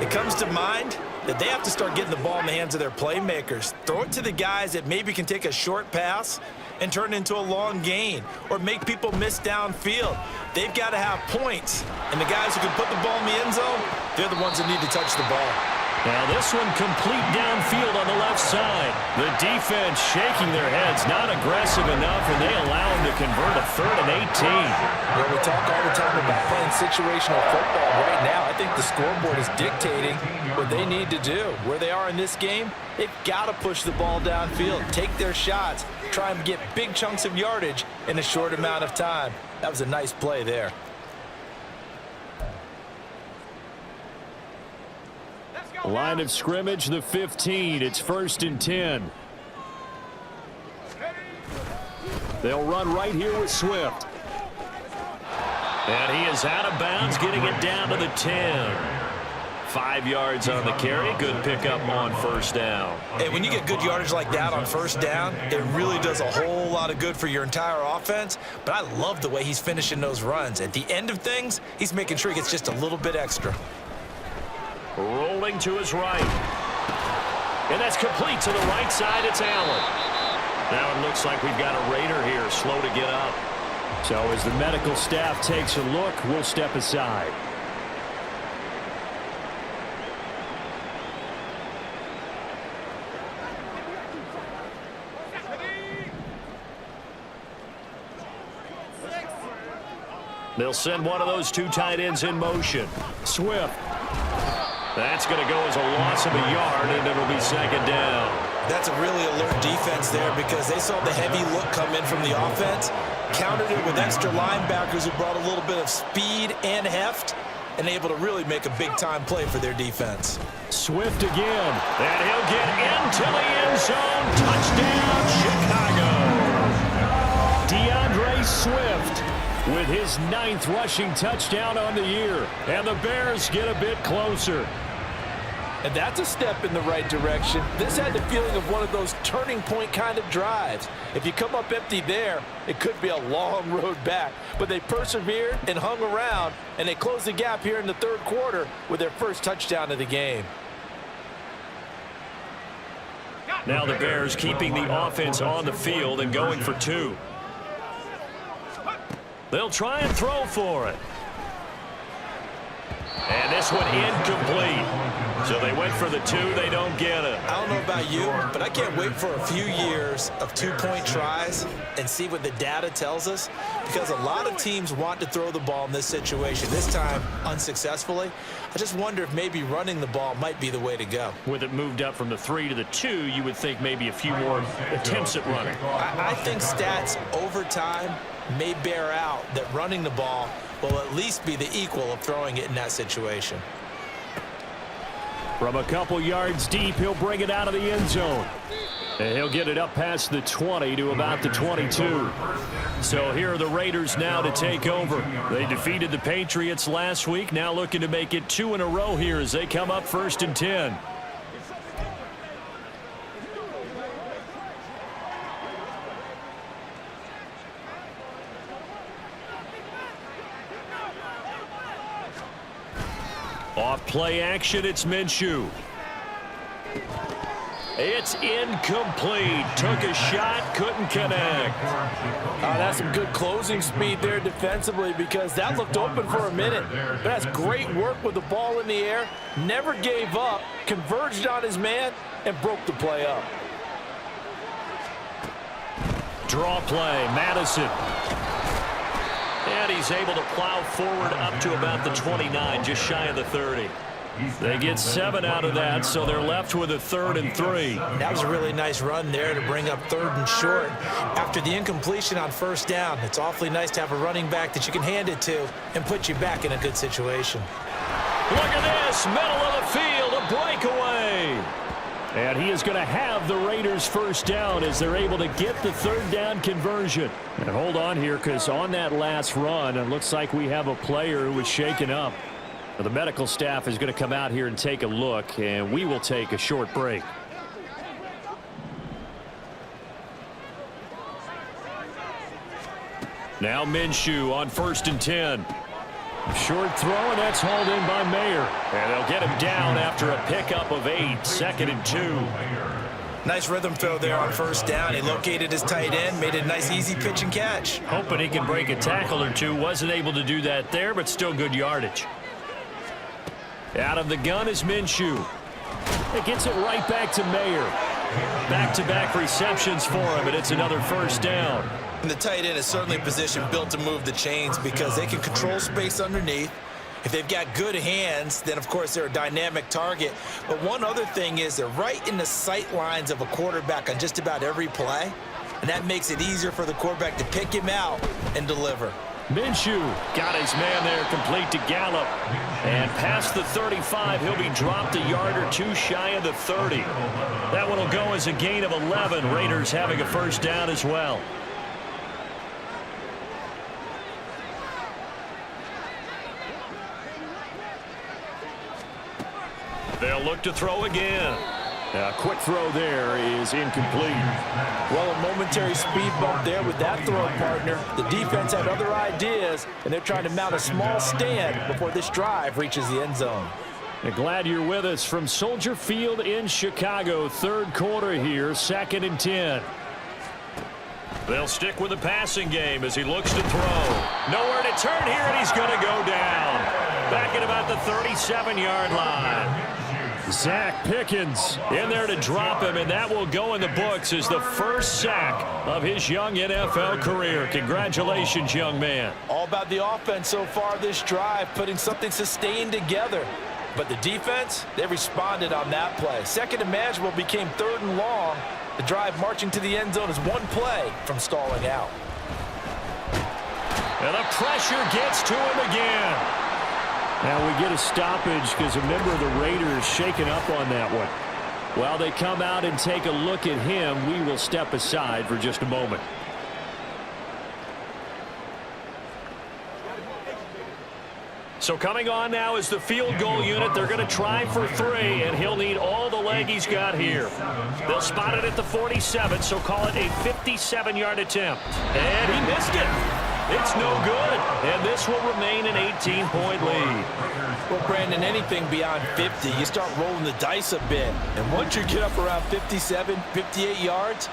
it comes to mind that they have to start getting the ball in the hands of their playmakers. Throw it to the guys that maybe can take a short pass and turn it into a long gain or make people miss downfield. They've got to have points, and the guys who can put the ball in the end zone, they're the ones that need to touch the ball. Now this one complete downfield on the left side. The defense shaking their heads, not aggressive enough, and they allow them to convert a 3rd and 18. Well, we talk all the time about playing situational football. Right now, I think the scoreboard is dictating what they need to do. Where they are in this game, they've got to push the ball downfield, take their shots, try and get big chunks of yardage in a short amount of time. That was a nice play there. Line of scrimmage, the 15. It's 1st and 10. They'll run right here with Swift. And he is out of bounds, getting it down to the 10. 5 yards on the carry. Good pickup on first down. Hey, when you get good yardage like that on first down, it really does a whole lot of good for your entire offense. But I love the way he's finishing those runs. At the end of things, he's making sure he gets just a little bit extra. Rolling to his right. And that's complete to the right side. It's Allen. Now it looks like we've got a Raider here, slow to get up. So as the medical staff takes a look, we'll step aside. They'll send one of those 2 tight ends in motion. Swift. That's going to go as a loss of a yard, and it'll be second down. That's a really alert defense there because they saw the heavy look come in from the offense, countered it with extra linebackers who brought a little bit of speed and heft, and able to really make a big-time play for their defense. Swift again, and he'll get into the end zone. Touchdown, Chicago. DeAndre Swift with his 9th rushing touchdown on the year, and the Bears get a bit closer. And that's a step in the right direction. This had the feeling of one of those turning point kind of drives. If you come up empty there, it could be a long road back. But they persevered and hung around, and they closed the gap here in the 3rd quarter with their first touchdown of the game. Now the Bears keeping the offense on the field and going for 2. They'll try and throw for it. And this this one incomplete. So they went for the 2. They don't get it. I don't know about you, but I can't wait for a few years of 2-point tries and see what the data tells us, because a lot of teams want to throw the ball in this situation. This time, unsuccessfully. I just wonder if maybe running the ball might be the way to go. With it moved up from the 3 to the 2, you would think maybe a few more attempts at running. I think stats over time may bear out that running the ball will at least be the equal of throwing it in that situation. From a couple yards deep, he'll bring it out of the end zone. And he'll get it up past the 20 to about the 22. So here are the Raiders now to take over. They defeated the Patriots last week, now looking to make it 2 in a row here as they come up 1st and 10. Off play action, it's Minshew. It's incomplete. Took a shot, couldn't connect. That's some good closing speed there defensively, because that looked open for a minute. But that's great work with the ball in the air. Never gave up, converged on his man, and broke the play up. Draw play, Madison. And he's able to plow forward up to about the 29, just shy of the 30. They get 7 out of that, so they're left with a 3rd and 3. That was a really nice run there to bring up 3rd and short. After the incompletion on 1st down, it's awfully nice to have a running back that you can hand it to and put you back in a good situation. Look at this, middle of the field, a breakaway. And he is going to have the Raiders 1st down as they're able to get the 3rd down conversion. And hold on here, because on that last run, it looks like we have a player who was shaken up. Now, the medical staff is going to come out here and take a look, and we will take a short break. Now Minshew on 1st and 10. Short throw, and that's hauled in by Mayer. And they'll get him down after a pickup of 8, 2nd and 2. Nice rhythm throw there on 1st down. He located his tight end, made a nice easy pitch and catch. Hoping he can break a tackle or two. Wasn't able to do that there, but still good yardage. Out of the gun is Minshew. It gets it right back to Mayer. Back-to-back receptions for him, and it's another 1st down. And the tight end is certainly a position built to move the chains, because they can control space underneath. If they've got good hands, then, of course, they're a dynamic target. But one other thing is they're right in the sight lines of a quarterback on just about every play, and that makes it easier for the quarterback to pick him out and deliver. Minshew got his man there, complete to Gallup. And past the 35, he'll be dropped a yard or 2 shy of the 30. That one will go as a gain of 11. Raiders having a 1st down as well. They'll look to throw again. A quick throw there is incomplete. Well, a momentary speed bump there with that throw partner. The defense had other ideas, and they're trying to mount a small stand before this drive reaches the end zone. And glad you're with us from Soldier Field in Chicago. 3rd quarter here, 2nd and 10. They'll stick with the passing game as he looks to throw. Nowhere to turn here, and he's going to go down. Back at about the 37-yard line. Zach Pickens in there to drop him, and that will go in the books as the 1st sack of his young NFL career. Congratulations, young man. All about the offense so far this drive, putting something sustained together. But the defense, they responded on that play. 2nd and manageable became 3rd and long. The drive marching to the end zone is 1 play from stalling out. And the pressure gets to him again. Now we get a stoppage because a member of the Raiders shaken up on that one. While they come out and take a look at him, we will step aside for just a moment. So coming on now is the field goal unit. They're going to try for 3, and he'll need all the leg he's got here. They'll spot it at the 47, so call it a 57-yard attempt. And he missed it. It's no good, and this will remain an 18-point lead. Well, Brandon, anything beyond 50, you start rolling the dice a bit. And once you get up around 57, 58 yards,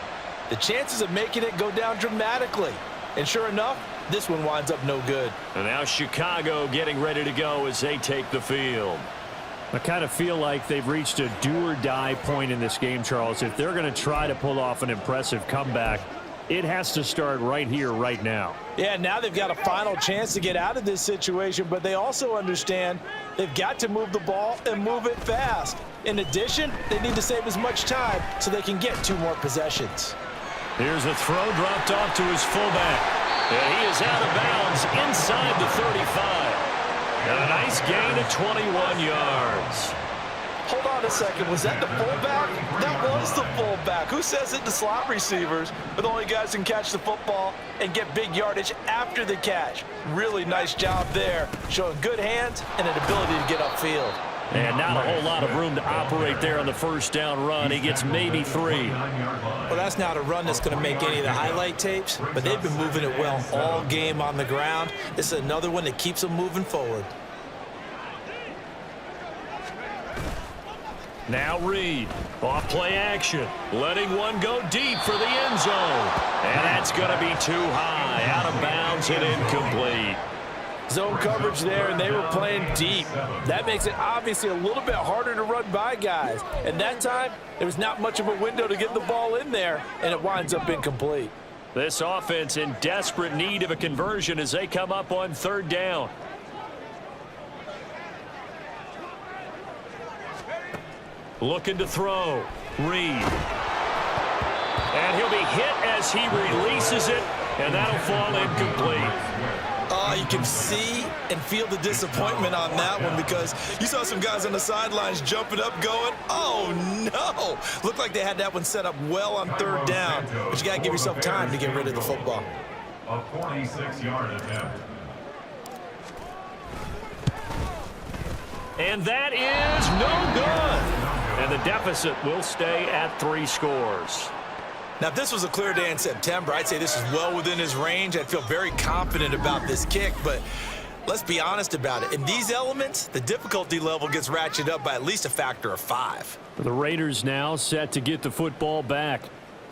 the chances of making it go down dramatically. And sure enough, this one winds up no good. And now Chicago getting ready to go as they take the field. I kind of feel like they've reached a do-or-die point in this game, Charles. If they're going to try to pull off an impressive comeback, it has to start right here, right now. Yeah, now they've got a final chance to get out of this situation, but they also understand they've got to move the ball and move it fast. In addition, they need to save as much time so they can get 2 more possessions. Here's a throw dropped off to his fullback. And he is out of bounds inside the 35. And a nice gain of 21 yards. Hold on a second. Was that the fullback? That was the fullback. Who says it to slot receivers are the only guys who can catch the football and get big yardage after the catch? Really nice job there, showing good hands and an ability to get upfield. And not a whole lot of room to operate there on the first down run. He gets maybe 3. Well, that's not a run that's going to make any of the highlight tapes, but they've been moving it well all game on the ground. This is another one that keeps them moving forward. Now Reed, off play action, letting one go deep for the end zone. And that's going to be too high, out of bounds and incomplete. Zone coverage there, and they were playing deep. That makes it obviously a little bit harder to run by guys. And that time, there was not much of a window to get the ball in there, and it winds up incomplete. This offense in desperate need of a conversion as they come up on 3rd down. Looking to throw. Reed. And he'll be hit as he releases it, and that'll fall incomplete. You can see and feel the disappointment on that one because you saw some guys on the sidelines jumping up going, oh, no. Looked like they had that one set up well on 3rd down, but you got to give yourself time to get rid of the football. A 46-yard attempt. And that is no good. And the deficit will stay at 3 scores. Now, if this was a clear day in September, I'd say this is well within his range. I'd feel very confident about this kick, but let's be honest about it. In these elements, the difficulty level gets ratcheted up by at least a factor of 5. The Raiders now set to get the football back.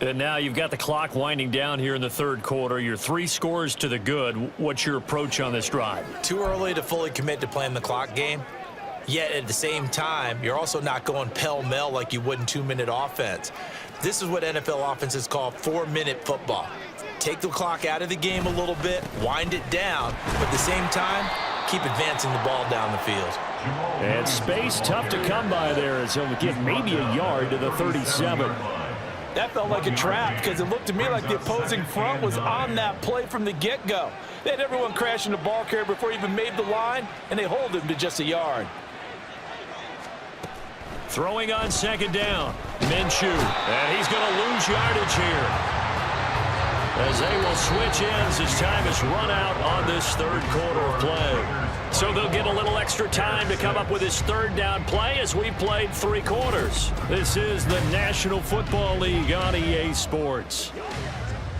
And now you've got the clock winding down here in the 3rd quarter. You're 3 scores to the good. What's your approach on this drive? Too early to fully commit to playing the clock game. Yet at the same time, you're also not going pell-mell like you would in 2-minute offense. This is what NFL offenses call 4-minute football. Take the clock out of the game a little bit, wind it down, but at the same time, keep advancing the ball down the field. And space tough to come by there as he'll get maybe a yard to the 37. That felt like a trap because it looked to me like the opposing front was on that play from the get-go. They had everyone crashing the ball carrier before he even made the line, and they hold him to just a yard. Throwing on 2nd down, Minshew, and he's going to lose yardage here. As they will switch ends as time is run out on this 3rd quarter of play. So they'll get a little extra time to come up with his 3rd down play as we played 3 quarters. This is the National Football League on EA Sports.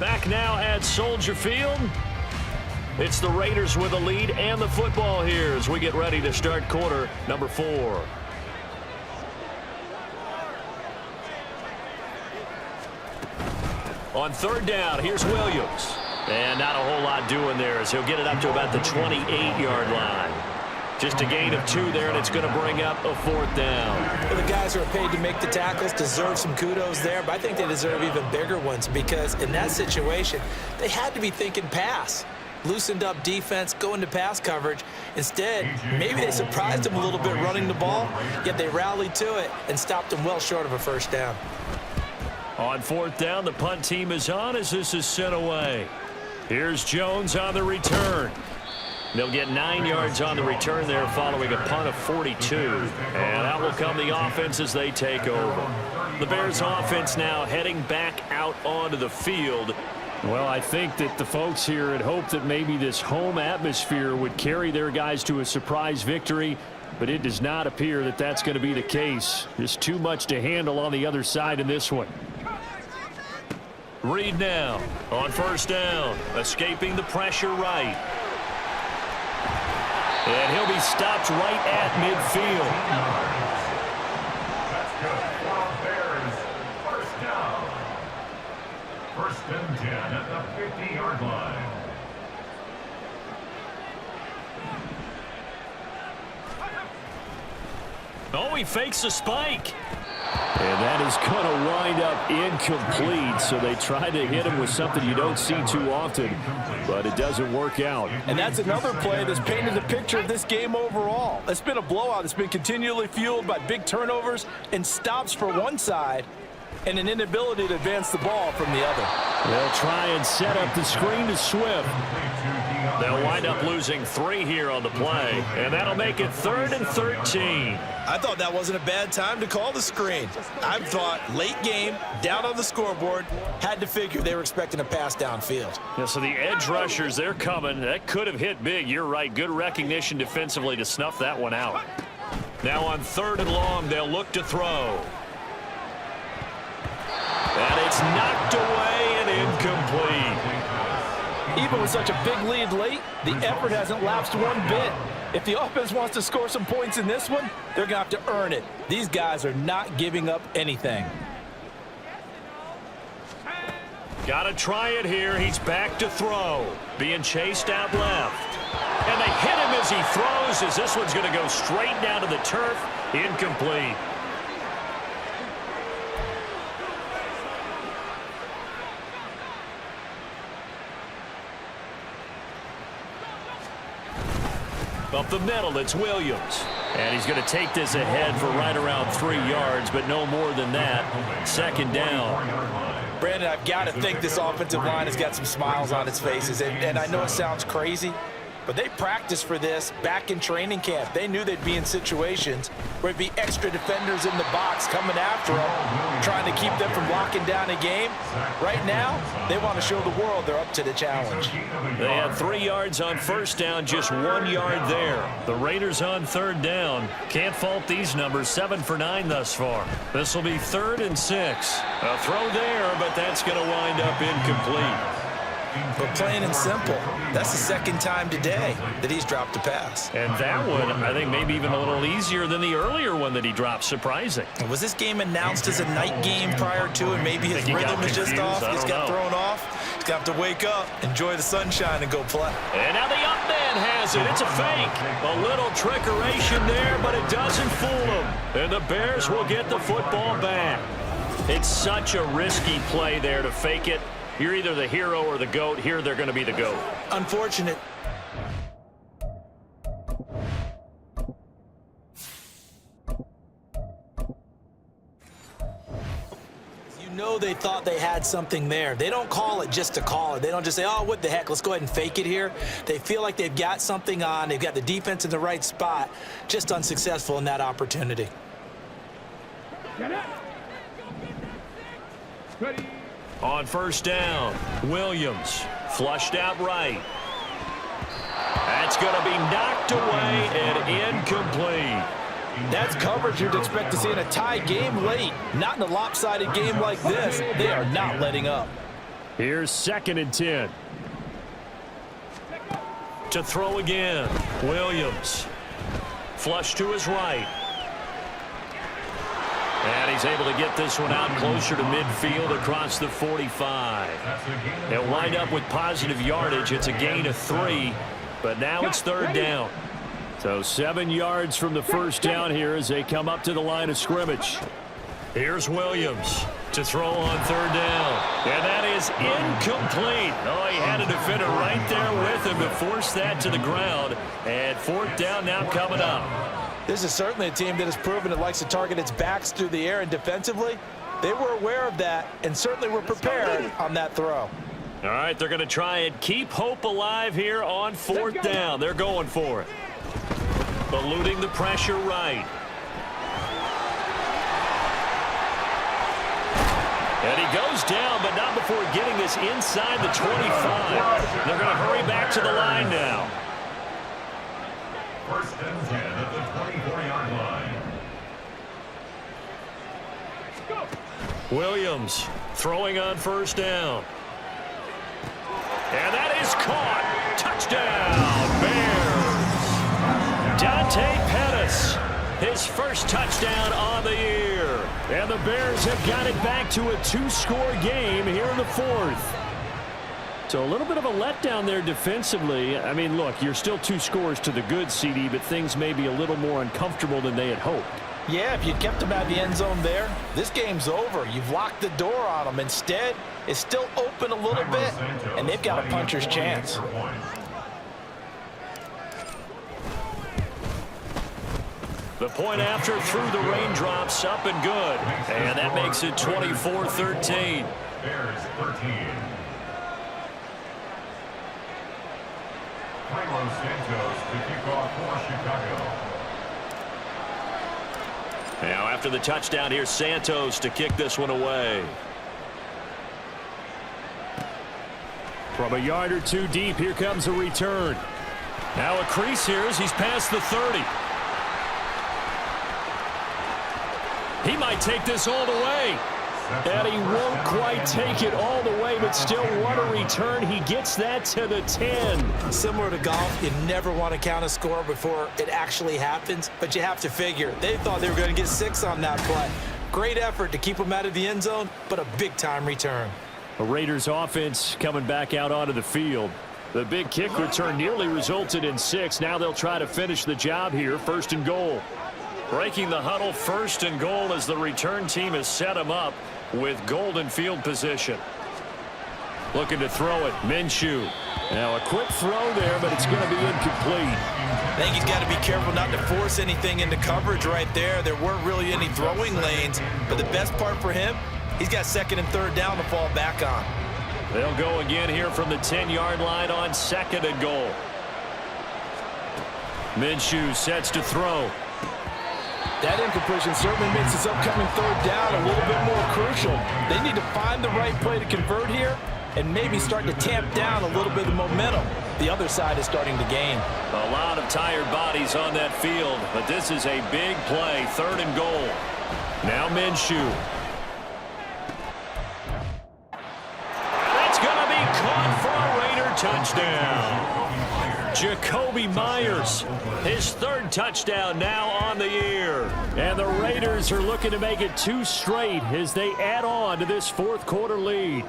Back now at Soldier Field. It's the Raiders with a lead and the football here as we get ready to start quarter number 4. On 3rd down, here's Williams. And not a whole lot doing there as he'll get it up to about the 28-yard line. Just a gain of 2 there, and it's going to bring up a 4th down. Well, the guys who are paid to make the tackles deserve some kudos there, but I think they deserve even bigger ones because in that situation, they had to be thinking pass. Loosened up defense, going to pass coverage. Instead, maybe they surprised them a little bit running the ball, yet they rallied to it and stopped them well short of a 1st down. On 4th down, the punt team is on as this is sent away. Here's Jones on the return. They'll get 9 yards on the return there following a punt of 42. And out will come the offense as they take over. The Bears offense now heading back out onto the field. Well, I think that the folks here had hoped that maybe this home atmosphere would carry their guys to a surprise victory, but it does not appear that that's going to be the case. Just too much to handle on the other side in this one. Reed now on 1st down, escaping the pressure right. And he'll be stopped right at midfield. That's good for Bears. 1st down. 1st and 10 at the 50-yard line. he fakes a spike. And that is going to wind up incomplete, so they try to hit him with something you don't see too often, but it doesn't work out. And that's another play that's painted the picture of this game overall. It's been a blowout. It's been continually fueled by big turnovers and stops for one side and an inability to advance the ball from the other. They'll try and set up the screen to Swift. They'll wind up losing 3 here on the play, and that'll make it 3rd and 13. I thought that wasn't a bad time to call the screen. I thought late game, down on the scoreboard, had to figure they were expecting a pass downfield. Yeah, so the edge rushers, they're coming. That could have hit big. You're right. Good recognition defensively to snuff that one out. Now on 3rd and long, they'll look to throw. And it's knocked away and incomplete. Even with such a big lead late, the effort hasn't lapsed one bit. If the offense wants to score some points in this one, they're going to have to earn it. These guys are not giving up anything. Got to try it here. He's back to throw. Being chased out left. And they hit him as he throws, as this one's going to go straight down to the turf. Incomplete. Up the middle, it's Williams. And he's going to take this ahead for right around 3 yards, but no more than that. 2nd down. Brandon, I've got to think this offensive line has got some smiles on its faces. And I know it sounds crazy, but they practiced for this back in training camp. They knew they'd be in situations where it'd be extra defenders in the box coming after them, trying to keep them from locking down a game. Right now, they want to show the world they're up to the challenge. They had 3 yards on 1st down, just 1 yard there. The Raiders on 3rd down. Can't fault these numbers, 7 for 9 thus far. This will be 3rd and 6. A throw there, but that's going to wind up incomplete. But plain and simple, that's the 2nd time today that he's dropped a pass. And that one, I think, maybe even a little easier than the earlier one that he dropped. Surprising. Was this game announced as a night game prior to, and maybe his rhythm is just off? He's got thrown off. He's got to wake up, enjoy the sunshine, and go play. And now the up man has it. It's a fake. A little trickeration there, but it doesn't fool him. And the Bears will get the football back. It's such a risky play there to fake it. You're either the hero or the GOAT. Here, they're going to be the GOAT. Unfortunate. You know they thought they had something there. They don't call it just to call it. They don't just say, oh, what the heck, let's go ahead and fake it here. They feel like they've got something on. They've got the defense in the right spot. Just unsuccessful in that opportunity. Ready. On 1st down, Williams flushed out right. That's going to be knocked away and incomplete. That's coverage you'd expect to see in a tie game late. Not in a lopsided game like this. They are not letting up. Here's 2nd and 10. To throw again, Williams. Flush to his right. And he's able to get this one out closer to midfield across the 45. They'll wind up with positive yardage. It's a gain of 3, but now it's 3rd down. So 7 yards from the 1st down here as they come up to the line of scrimmage. Here's Williams to throw on 3rd down. And that is incomplete. Oh, he had a defender right there with him to force that to the ground. And 4th down now coming up. This is certainly a team that has proven it likes to target its backs through the air, and defensively, they were aware of that and certainly were prepared on that throw. All right, they're going to try and keep hope alive here on 4th down. They're going for it. Eluding the pressure right. And he goes down, but not before getting this inside the 25. They're going to hurry back to the line now. 1st and 10 at the 24-yard line. Williams throwing on 1st down. And that is caught. Touchdown, Bears. Dante Pettis, his first touchdown on the year. And the Bears have got it back to a 2-score game here in the 4th. So a little bit of a letdown there defensively. I mean, look, you're still 2 scores to the good, CD, but things may be a little more uncomfortable than they had hoped. Yeah, if you'd kept them out of the end zone there, this game's over. You've locked the door on them. Instead, it's still open a little bit, and they've got a puncher's chance. The point after through the raindrops, up and good. And that makes it 24-13. Bears 13. Carlos Santos to kick off for Chicago. Now after the touchdown, here's Santos to kick this one away. From a yard or two deep, here comes a return. Now a crease here as he's past the 30. He might take this all the way. And he won't quite take it all the way, but still what a return. He gets that to the 10. Similar to golf, you never want to count a score before it actually happens, but you have to figure. They thought they were going to get 6 on that play. Great effort to keep them out of the end zone, but a big-time return. The Raiders offense coming back out onto the field. The big kick return nearly resulted in 6. Now they'll try to finish the job here, 1st and goal. Breaking the huddle, 1st and goal as the return team has set him up with golden field position. Looking to throw it, Minshew. Now a quick throw there, but it's going to be incomplete. I think he's got to be careful not to force anything into coverage right there. There weren't really any throwing lanes, but the best part for him, he's got 2nd and 3rd down to fall back on. They'll go again here from the 10-yard line on 2nd and goal. Minshew sets to throw. That incompletion certainly makes this upcoming 3rd down a little bit more crucial. They need to find the right play to convert here and maybe start to tamp down a little bit of the momentum. The other side is starting to gain. A lot of tired bodies on that field, but this is a big play, 3rd and goal. Now Minshew. That's going to be caught for a Raider touchdown. Jakobi Meyers, his 3rd touchdown now on the year. And the Raiders are looking to make it 2 straight as they add on to this 4th quarter lead.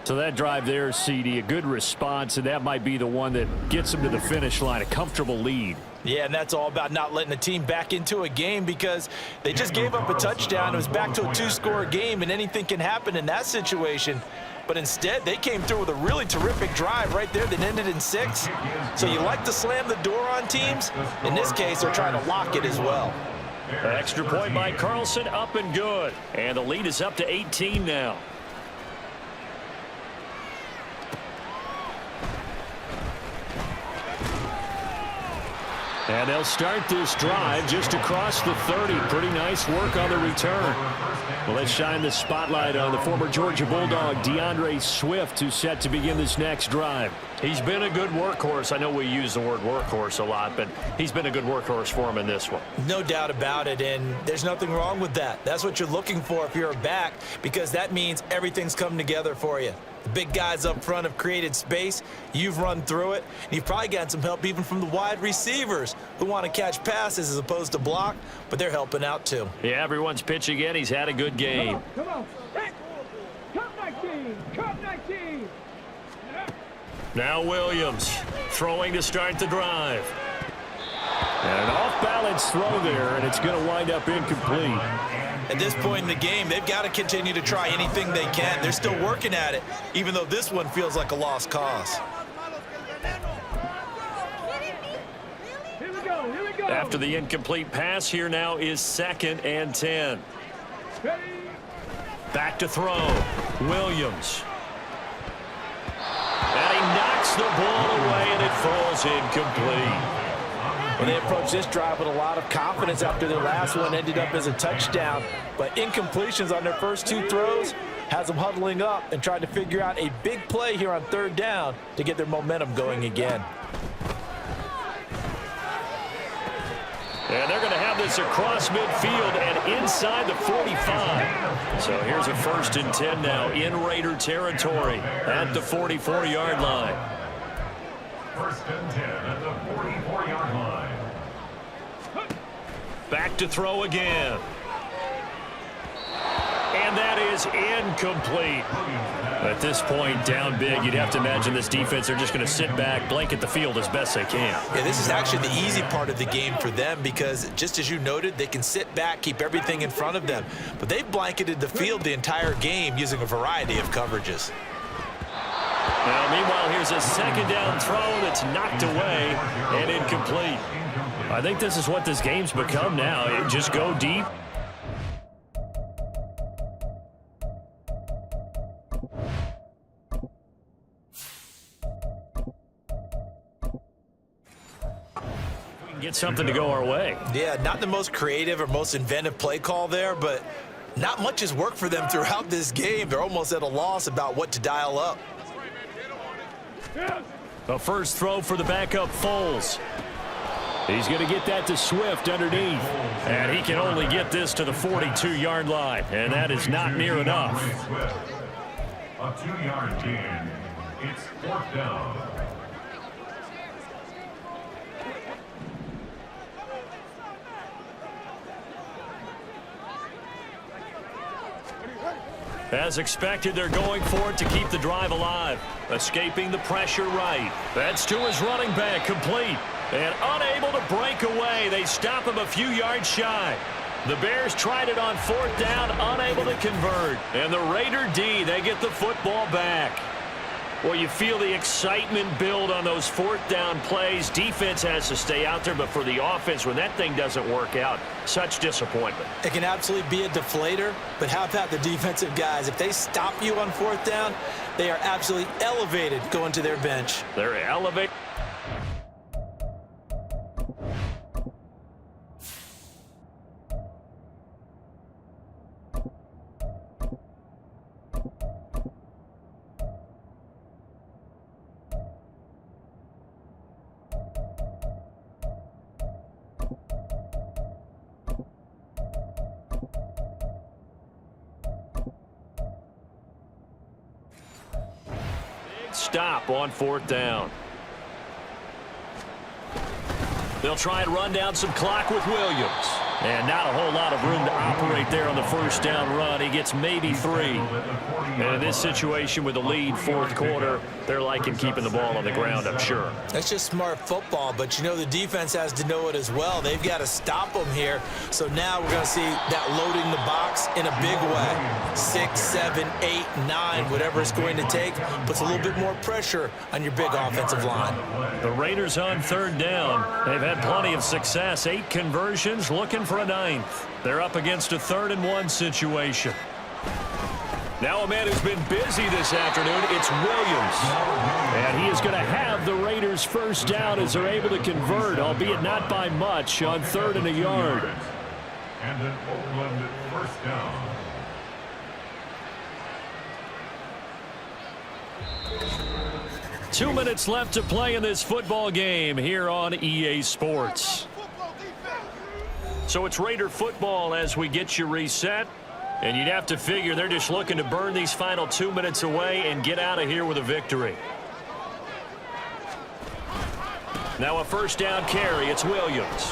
So that drive there, CD, a good response, and that might be the one that gets them to the finish line, a comfortable lead. Yeah, and that's all about not letting the team back into a game because they just gave up a touchdown. It was back to a 2-score game, and anything can happen in that situation. But instead, they came through with a really terrific drive right there that ended in 6. So you like to slam the door on teams. In this case, they're trying to lock it as well. Extra point by Carlson, up and good. And the lead is up to 18 now. And they'll start this drive just across the 30. Pretty nice work on the return. Well, let's shine the spotlight on the former Georgia Bulldog, DeAndre Swift, who's set to begin this next drive. He's been a good workhorse. I know we use the word workhorse a lot, but he's been a good workhorse for him in this one. No doubt about it, and there's nothing wrong with that. That's what you're looking for if you're a back, because that means everything's come together for you. The big guys up front have created space. You've run through it. And you've probably gotten some help even from the wide receivers who want to catch passes as opposed to block, but they're helping out too. Yeah, everyone's pitching in. He's had a good game. Come on. Cut 19. Cut 19. Now Williams throwing to start the drive. And an off-balance throw there, and it's going to wind up incomplete. At this point in the game, they've got to continue to try anything they can. They're still working at it, even though this one feels like a lost cause. Here we go. Here we go. After the incomplete pass, here now is 2nd and 10. Ready. Back to throw. Williams. And he knocks the ball away, and it falls incomplete. Well, they approached this drive with a lot of confidence after their last one ended up as a touchdown. But incompletions on their first 2 throws has them huddling up and trying to figure out a big play here on 3rd down to get their momentum going again. And they're going to have this across midfield and inside the 45. So here's a 1st and 10 now in Raider territory at the 44-yard line. 1st and 10 at the 44-yard line. Back to throw again. And that is incomplete. At this point, down big, you'd have to imagine this defense are just going to sit back, blanket the field as best they can. Yeah, this is actually the easy part of the game for them because, just as you noted, they can sit back, keep everything in front of them. But they've blanketed the field the entire game using a variety of coverages. Now, meanwhile, here's a second down throw that's knocked away and incomplete. I think this is what this game's become now. Just go deep. Get something to go our way. Yeah, not the most creative or most inventive play call there, but not much has worked for them throughout this game. They're almost at a loss about what to dial up. The first throw for the backup Foles. He's going to get that to Swift underneath. And he can only get this to the 42-yard line, and that is not near enough. A 2-yard gain. It's 4th down. As expected, they're going for it to keep the drive alive. Escaping the pressure right. That's to his running back, complete. And unable to break away. They stop him a few yards shy. The Bears tried it on 4th down, unable to convert. And the Raider D, they get the football back. Well, you feel the excitement build on those 4th down plays. Defense has to stay out there, but for the offense, when that thing doesn't work out, such disappointment. It can absolutely be a deflator, but how about the defensive guys? If they stop you on 4th down, they are absolutely elevated going to their bench. They're elevated. Stop on 4th down. They'll try and run down some clock with Williams. And not a whole lot of room to operate there on the first down run. He gets maybe 3. And in this situation with the lead, 4th quarter, they're liking keeping the ball on the ground, I'm sure. That's just smart football, but you know the defense has to know it as well. They've got to stop them here. So now we're going to see that loading the box in a big way. 6, 7, 8, 9, whatever it's going to take, puts a little bit more pressure on your big offensive line. The Raiders on 3rd down. They've had plenty of success. 8 conversions, looking for a 9th. They're up against a 3rd and 1 situation. Now a man who's been busy this afternoon, it's Williams. And he is going to have the Raiders first down as they're able to convert, albeit not by much, on 3rd and a yard. And an Oakland first down. Two minutes left to play in this football game here on EA Sports. So it's Raider football as we get you reset. And you'd have to figure they're just looking to burn these final 2 minutes away and get out of here with a victory. Now a first down carry. It's Williams.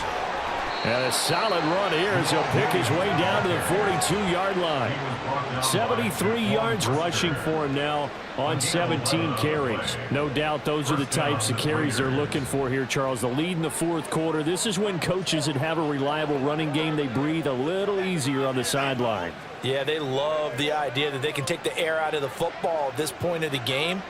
And a solid run here as he'll pick his way down to the 42-yard line. 73 yards rushing for him now on 17 carries. No doubt those are the types of carries they're looking for here, Charles. The lead in the 4th quarter. This is when coaches that have a reliable running game, they breathe a little easier on the sideline. Yeah, they love the idea that they can take the air out of the football at this point of the game.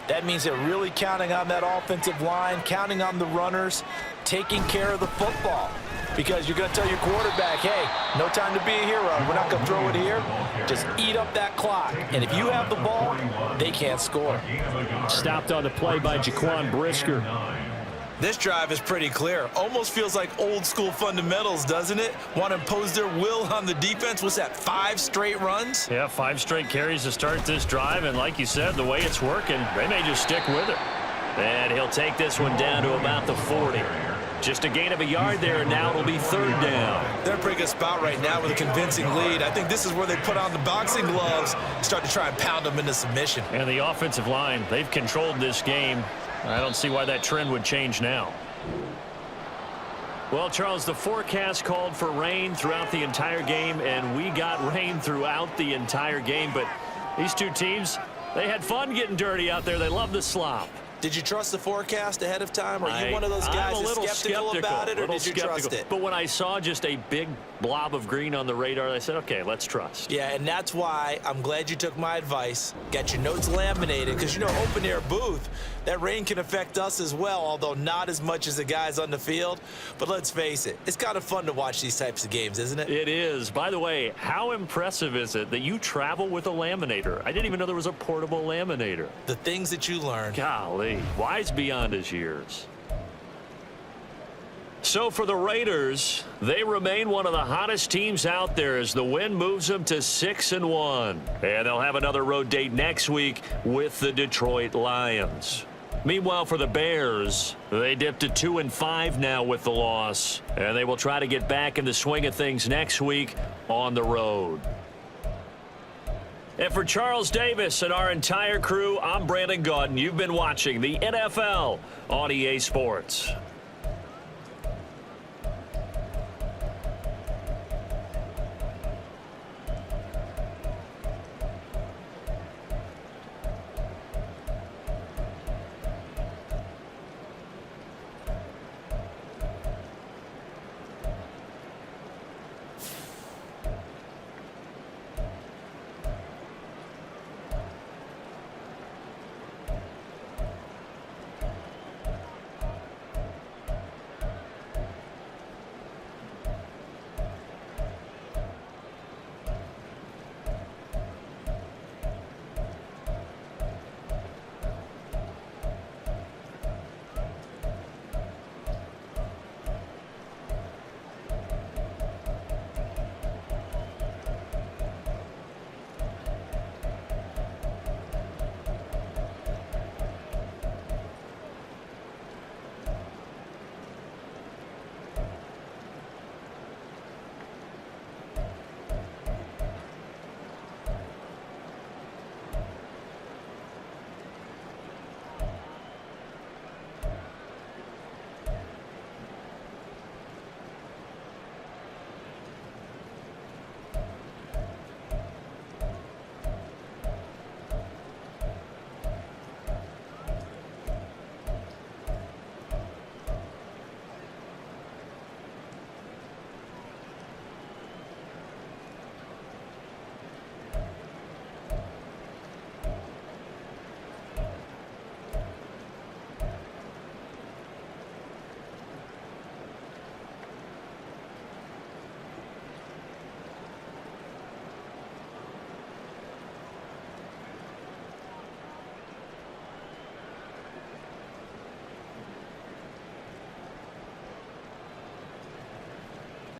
That means they're really counting on that offensive line, counting on the runners, taking care of the football. Because you're going to tell your quarterback, hey, no time to be a hero. We're not going to throw it here. Just eat up that clock. And if you have the ball, they can't score. Stopped on the play by Jaquan Brisker. This drive is pretty clear. Almost feels like old school fundamentals, doesn't it? Want to impose their will on the defense. What's that, 5 straight runs? Yeah, 5 straight carries to start this drive. And like you said, the way it's working, they may just stick with it. And he'll take this one down to about the 40. Just a gain of a yard there, and now it'll be 3rd down. They're in a pretty good spot right now with a convincing lead. I think this is where they put on the boxing gloves and start to try and pound them into submission. And the offensive line, they've controlled this game. I don't see why that trend would change now. Well, Charles, the forecast called for rain throughout the entire game, and we got rain throughout the entire game. But these two teams, They had fun getting dirty out there. They love the slop. Did you trust the forecast ahead of time? Are you one of those guys I'm a little that's skeptical about it, or did you trust it? But when I saw just a big blob of green on the radar, I said, okay, let's trust. Yeah, and that's why I'm glad you took my advice. Got your notes laminated, because, open air booth, that rain can affect us as well, although not as much as the guys on the field. But let's face it, it's kind of fun to watch these types of games, isn't it? It is. By the way, how impressive is it that you travel with a laminator? I didn't even know there was a portable laminator. The things that you learn. Golly, wise beyond his years. So for the Raiders, they remain one of the hottest teams out there as the win moves them to 6-1. And they'll have another road date next week with the Detroit Lions. Meanwhile, for the Bears, they dipped to 2-5 now with the loss. And they will try to get back in the swing of things next week on the road. And for Charles Davis and our entire crew, I'm Brandon Gaudin. You've been watching the NFL on EA Sports.